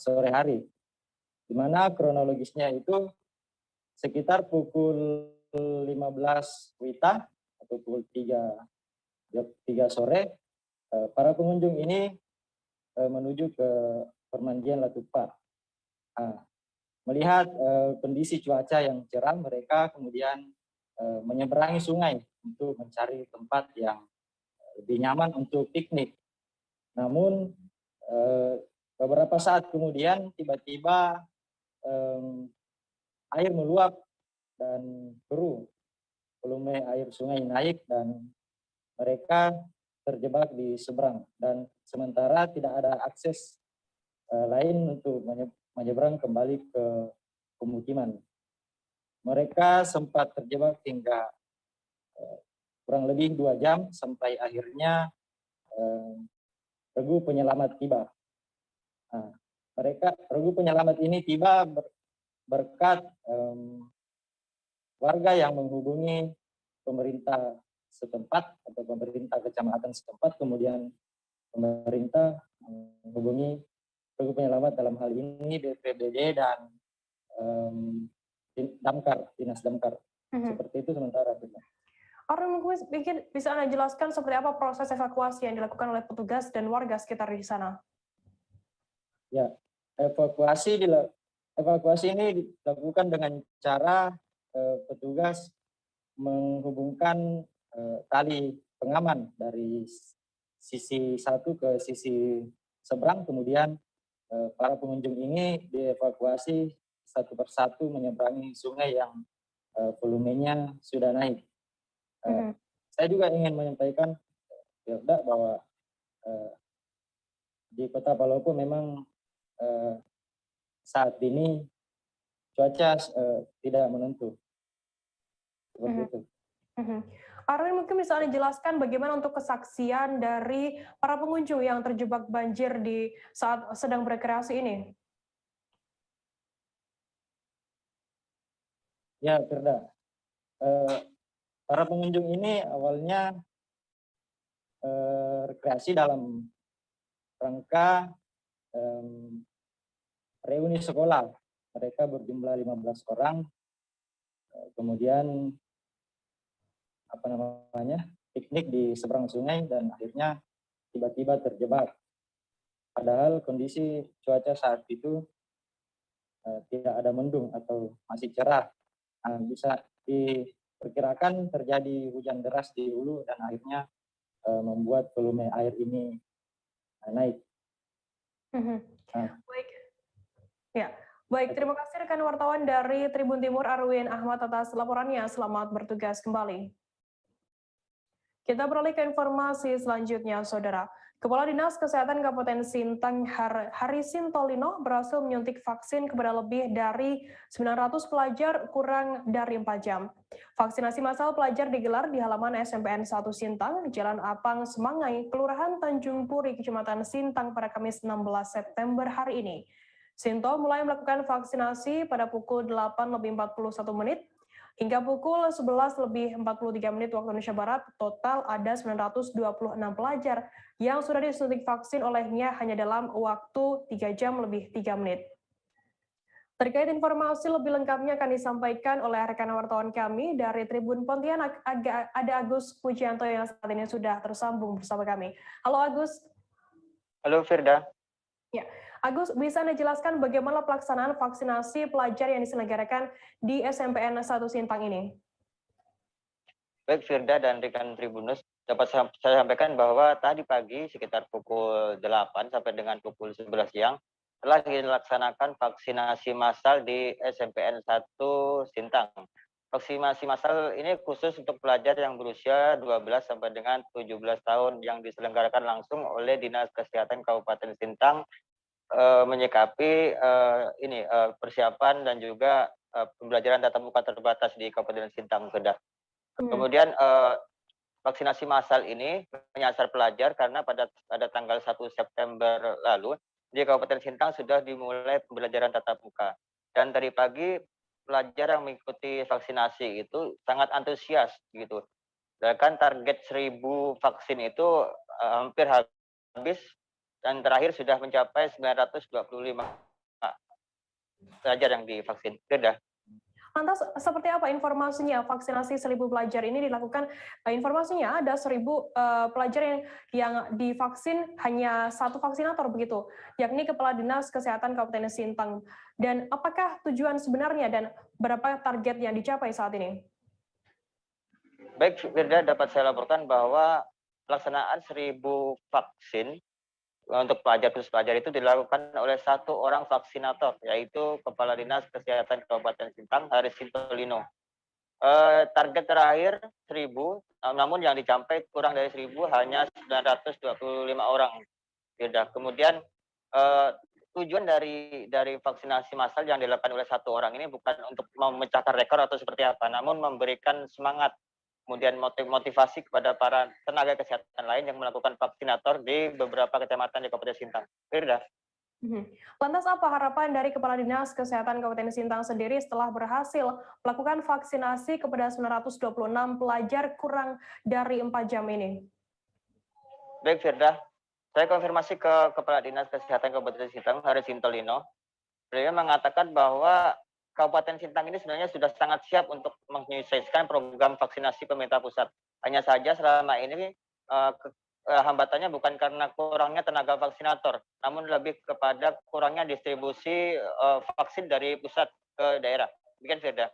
sore hari, di mana kronologisnya itu sekitar pukul 15 WITA atau pukul 3 sore, para pengunjung ini menuju ke permandian Latupa. Melihat kondisi cuaca yang cerah, mereka kemudian menyeberangi sungai untuk mencari tempat yang lebih nyaman untuk piknik. Namun beberapa saat kemudian tiba-tiba air meluap dan keruh, volume air sungai naik dan mereka terjebak di seberang, dan sementara tidak ada akses lain untuk menyeberang kembali ke pemukiman. Mereka sempat terjebak hingga kurang lebih 2 jam sampai akhirnya regu penyelamat tiba. Regu penyelamat ini tiba berkat warga yang menghubungi pemerintah setempat atau pemerintah kecamatan setempat, kemudian pemerintah menghubungi regu penyelamat, dalam hal ini BPBD dan Damkar, Dinas Damkar. Seperti itu sementara. Arun, mungkin bisa Anda jelaskan seperti apa proses evakuasi yang dilakukan oleh petugas dan warga sekitar di sana? Ya, evakuasi ini dilakukan dengan cara petugas menghubungkan tali pengaman dari sisi satu ke sisi seberang, kemudian para pengunjung ini dievakuasi satu persatu menyeberangi sungai yang volumenya sudah naik. Saya juga ingin menyampaikan bahwa di Kota Palopo memang saat ini cuaca tidak menentu. Seperti itu. Arwin, mungkin bisa Anda jelaskan bagaimana untuk kesaksian dari para pengunjung yang terjebak banjir di saat sedang berrekreasi ini? Ya, Firda. Para pengunjung ini awalnya rekreasi dalam rangka reuni sekolah. Mereka berjumlah 15 orang. Kemudian piknik di seberang sungai dan akhirnya tiba-tiba terjebak. Padahal kondisi cuaca saat itu tidak ada mendung atau masih cerah. Bisa diperkirakan terjadi hujan deras di hulu dan akhirnya membuat volume air ini naik. Baik. Ya. Baik, terima kasih rekan wartawan dari Tribun Timur Arwin Ahmad atas laporannya. Selamat bertugas kembali. Kita beralih ke informasi selanjutnya, Saudara. Kepala Dinas Kesehatan Kabupaten Sintang Harisin Tolino berhasil menyuntik vaksin kepada lebih dari 900 pelajar kurang dari 4 jam. Vaksinasi massal pelajar digelar di halaman SMPN 1 Sintang, Jalan Apang Semangai, Kelurahan Tanjung Puri, Kecamatan Sintang pada Kamis 16 September hari ini. Sinto mulai melakukan vaksinasi pada pukul 8:41 hingga pukul 11:43 waktu Indonesia Barat. Total ada 926 pelajar yang sudah disuntik vaksin olehnya hanya dalam waktu 3 jam lebih 3 menit. Terkait informasi lebih lengkapnya akan disampaikan oleh rekan wartawan kami dari Tribun Pontianak. Ada Agus Pujianto yang saat ini sudah tersambung bersama kami. Halo Agus. Halo Firda. Ya, Agus, bisa Anda jelaskan bagaimana pelaksanaan vaksinasi pelajar yang diselenggarakan di SMPN 1 Sintang ini? Baik Firda dan rekan Tribunus, dapat saya sampaikan bahwa tadi pagi sekitar pukul 8 sampai dengan pukul 11 siang telah dilaksanakan vaksinasi massal di SMPN 1 Sintang. Vaksinasi massal ini khusus untuk pelajar yang berusia 12 sampai dengan 17 tahun yang diselenggarakan langsung oleh Dinas Kesehatan Kabupaten Sintang menyikapi persiapan dan juga pembelajaran tatap muka terbatas di Kabupaten Sintang. Kemudian vaksinasi massal ini menyasar pelajar karena pada tanggal 1 September lalu di Kabupaten Sintang sudah dimulai pembelajaran tatap muka. Dan tadi pagi pelajar yang mengikuti vaksinasi itu sangat antusias gitu. Dan kan target 1000 vaksin itu hampir habis dan terakhir sudah mencapai 925 pelajar yang divaksin. Sudah. Lantas seperti apa informasinya vaksinasi 1.000 pelajar ini dilakukan? Informasinya ada 1.000 pelajar yang divaksin hanya satu vaksinator begitu, yakni Kepala Dinas Kesehatan Kabupaten Sintang. Dan apakah tujuan sebenarnya dan berapa target yang dicapai saat ini? Baik, Firda, dapat saya laporkan bahwa pelaksanaan 1.000 vaksin untuk khusus pelajar itu dilakukan oleh satu orang vaksinator, yaitu Kepala Dinas Kesehatan Kabupaten Sintang, Haris Sintolino. Target terakhir 1.000, namun yang dicapai kurang dari 1.000 hanya 925 orang. Kemudian tujuan dari vaksinasi massal yang dilakukan oleh satu orang ini bukan untuk memecahkan rekor atau seperti apa, namun memberikan semangat, kemudian motivasi kepada para tenaga kesehatan lain yang melakukan vaksinator di beberapa kecamatan di Kabupaten Sintang. Firda. Lantas apa harapan dari Kepala Dinas Kesehatan Kabupaten Sintang sendiri setelah berhasil melakukan vaksinasi kepada 926 pelajar kurang dari 4 jam ini? Baik, Firda. Saya konfirmasi ke Kepala Dinas Kesehatan Kabupaten Sintang, Haris Sintolino. Beliau mengatakan bahwa Kabupaten Sintang ini sebenarnya sudah sangat siap untuk menyukseskan program vaksinasi pemerintah pusat. Hanya saja selama ini hambatannya bukan karena kurangnya tenaga vaksinator, namun lebih kepada kurangnya distribusi vaksin dari pusat ke daerah. Demikian, Firda.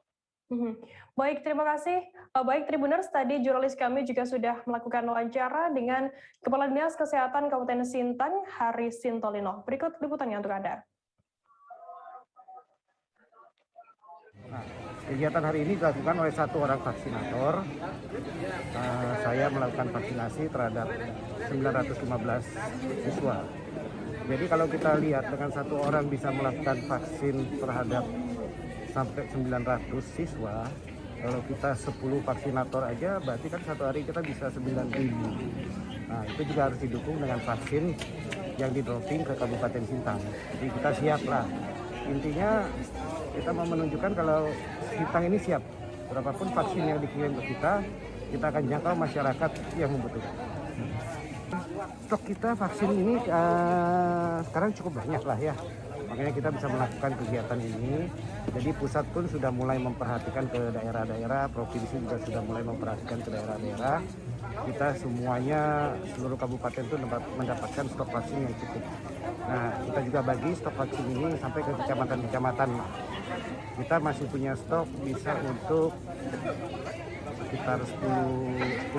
Baik, terima kasih. Baik, Tribuners, tadi jurnalis kami juga sudah melakukan wawancara dengan Kepala Dinas Kesehatan Kabupaten Sintang, Haris Sintolino. Berikut liputannya untuk Anda. Nah, kegiatan hari ini dilakukan oleh satu orang vaksinator. Saya melakukan vaksinasi terhadap 915 siswa. Jadi kalau kita lihat dengan satu orang bisa melakukan vaksin terhadap sampai 900 siswa, kalau kita 10 vaksinator aja berarti kan satu hari kita bisa 9.000. Nah, itu juga harus didukung dengan vaksin yang di-dropping ke Kabupaten Sintang. Jadi kita siap lah. Intinya kita mau menunjukkan kalau Sintang ini siap. Berapapun vaksin yang dikirim ke kita akan jangkau masyarakat yang membutuhkan. Stok kita vaksin ini sekarang cukup banyak lah ya. Makanya kita bisa melakukan kegiatan ini. Jadi pusat pun sudah mulai memperhatikan ke daerah-daerah, provinsi juga sudah mulai memperhatikan ke daerah-daerah. Kita semuanya, seluruh kabupaten itu mendapatkan stok vaksin yang cukup. Nah, kita juga bagi stok vaksin ini sampai ke kecamatan-kecamatan. Kita masih punya stok bisa untuk sekitar 10.000.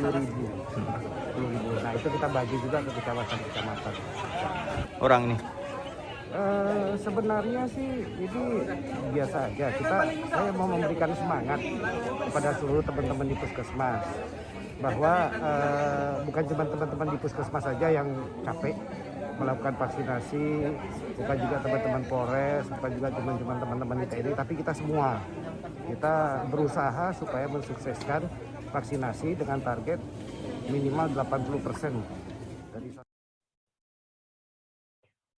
Nah, itu kita bagi juga ke kecamatan-kecamatan. Orang nih? Sebenarnya sih ini biasa aja. Saya mau memberikan semangat kepada seluruh teman-teman di puskesmas bahwa bukan cuma teman-teman di puskesmas saja yang capek melakukan vaksinasi, bukan juga teman-teman Polres, bukan juga teman-teman di TNI, tapi kita semua. Kita berusaha supaya mensukseskan vaksinasi dengan target minimal 80%.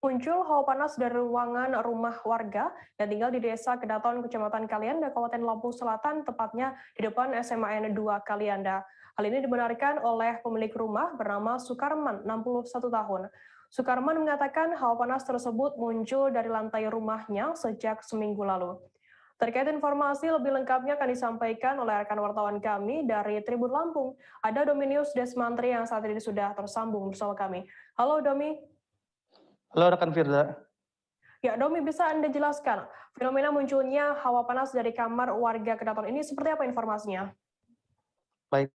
Muncul hawa panas dari ruangan rumah warga yang tinggal di Desa Kedaton, Kecamatan Kalianda, Kabupaten Lampung Selatan, tepatnya di depan SMA N2 Kalianda. Hal ini dibenarkan oleh pemilik rumah bernama Sukarman, 61 tahun. Sukarman mengatakan hawa panas tersebut muncul dari lantai rumahnya sejak seminggu lalu. Terkait informasi lebih lengkapnya akan disampaikan oleh rekan wartawan kami dari Tribun Lampung. Ada Dominius Desmantri yang saat ini sudah tersambung bersama kami. Halo Domi. Halo rekan Firda. Ya, Domi, bisa Anda jelaskan fenomena munculnya hawa panas dari kamar warga Kedaton ini seperti apa informasinya? Baik.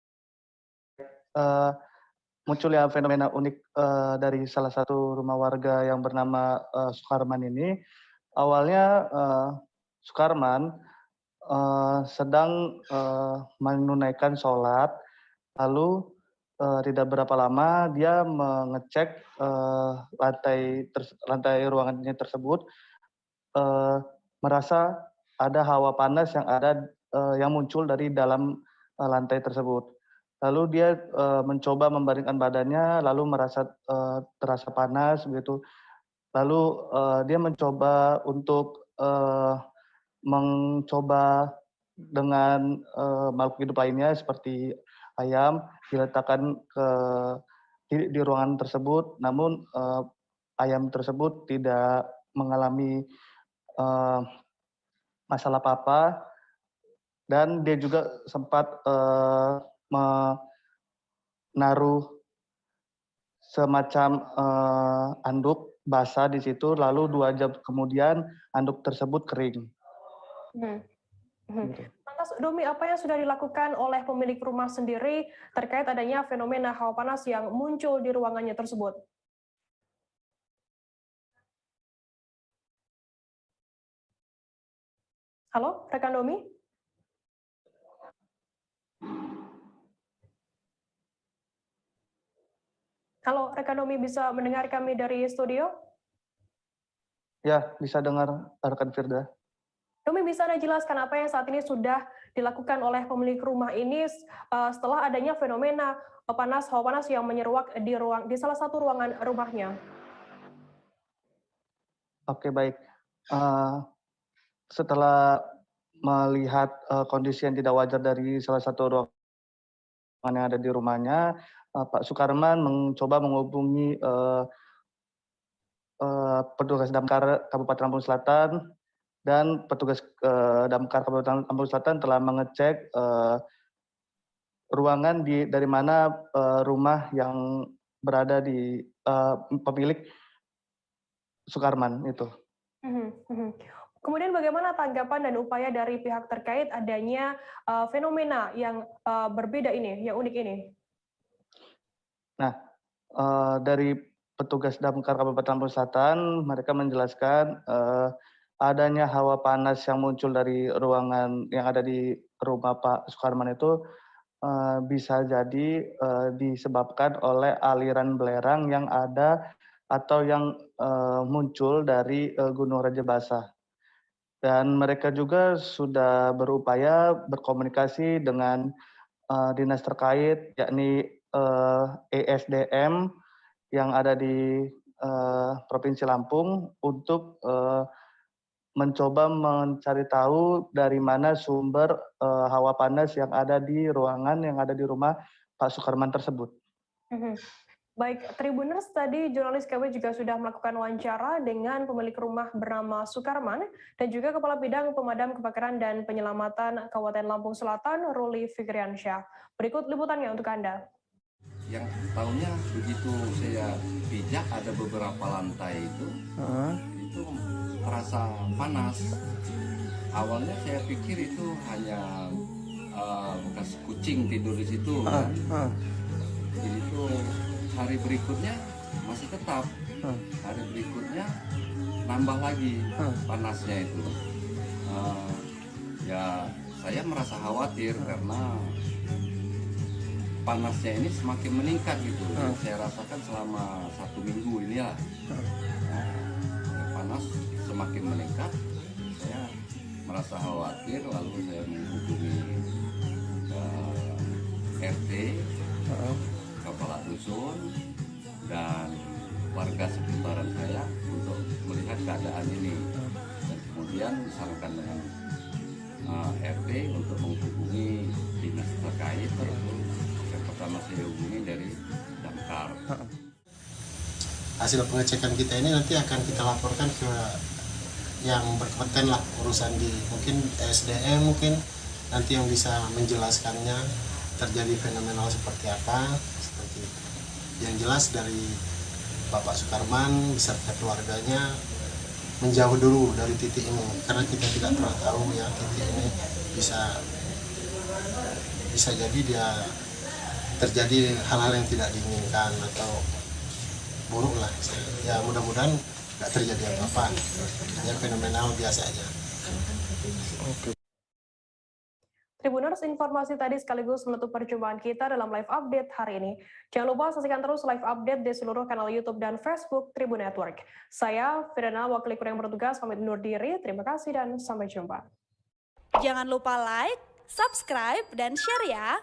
Munculnya fenomena unik dari salah satu rumah warga yang bernama Sukarman ini. Awalnya Sukarman sedang menunaikan sholat, lalu tidak berapa lama dia mengecek lantai ruangannya tersebut, merasa ada hawa panas yang muncul dari dalam lantai tersebut. Lalu dia mencoba membaringkan badannya, lalu merasa terasa panas begitu. Lalu dia mencoba untuk dengan makhluk hidup lainnya seperti ayam diletakkan di ruangan tersebut, namun ayam tersebut tidak mengalami masalah apa-apa, dan dia juga sempat menaruh semacam anduk basah di situ, lalu 2 jam kemudian anduk tersebut kering. Lantas Domi, apa yang sudah dilakukan oleh pemilik rumah sendiri terkait adanya fenomena hawa panas yang muncul di ruangannya tersebut? Halo, rekan Domi? Halo, rekan Domi, bisa mendengar kami dari studio? Ya, bisa dengar rekan Firda. Domi, bisa Anda jelaskan apa yang saat ini sudah dilakukan oleh pemilik rumah ini setelah adanya fenomena hawa panas yang menyeruak di salah satu ruangan rumahnya? Oke, baik. Setelah melihat kondisi yang tidak wajar dari salah satu ruangan yang ada di rumahnya, Pak Sukarman mencoba menghubungi petugas Damkar Kabupaten Lampung Selatan, dan petugas Damkar Kabupaten Lampung Selatan telah mengecek ruangan dari mana rumah yang berada di pemilik Sukarman itu. Kemudian bagaimana tanggapan dan upaya dari pihak terkait adanya fenomena yang berbeda ini, yang unik ini? Nah, dari petugas Damkar Kabupaten Lampung Selatan, mereka menjelaskan adanya hawa panas yang muncul dari ruangan yang ada di rumah Pak Sukarman itu bisa jadi disebabkan oleh aliran belerang yang ada atau yang muncul dari Gunung Raja Basah. Dan mereka juga sudah berupaya berkomunikasi dengan dinas terkait, yakni ESDM yang ada di Provinsi Lampung, untuk mencoba mencari tahu dari mana sumber hawa panas yang ada di ruangan yang ada di rumah Pak Sukarman tersebut. Baik, Tribuners, tadi jurnalis kami juga sudah melakukan wawancara dengan pemilik rumah bernama Sukarman dan juga Kepala Bidang Pemadam Kebakaran dan Penyelamatan Kabupaten Lampung Selatan, Ruli Fikriansyah. Berikut liputannya untuk Anda. Yang tahunya begitu saya pijak ada beberapa lantai itu terasa panas. Awalnya saya pikir itu hanya bekas kucing tidur di situ. Jadi itu hari berikutnya masih tetap. Hari berikutnya nambah lagi panasnya itu. Ya saya merasa khawatir karena panasnya ini semakin meningkat gitu. Saya rasakan selama 1 minggu ini ya. Panas semakin meningkat, saya merasa khawatir, lalu saya menghubungi RT, kepala dusun, dan warga sekitaran saya untuk melihat keadaan ini. Dan kemudian disarankan dengan RT untuk menghubungi dinas terkait, yaitu yang pertama saya hubungi dari Damkar. Hasil pengecekan kita ini nanti akan kita laporkan ke yang berkompeten lah urusan di mungkin SDM, mungkin nanti yang bisa menjelaskannya terjadi fenomenal seperti apa, seperti itu. Yang jelas dari Bapak Sukarman beserta keluarganya menjauh dulu dari titik ini karena kita tidak pernah tahu ya titik ini bisa jadi dia terjadi hal-hal yang tidak diinginkan atau buruk lah. Ya mudah-mudahan nggak terjadi apa-apa, hanya fenomenal biasa aja. Tribuners, informasi tadi sekaligus menutup perjumpaan kita dalam live update hari ini. Jangan lupa saksikan terus live update di seluruh kanal YouTube dan Facebook Tribun Network. Saya Firana, wakil yang bertugas, pamit undur diri. Terima kasih dan sampai jumpa. Jangan lupa like, subscribe, dan share ya.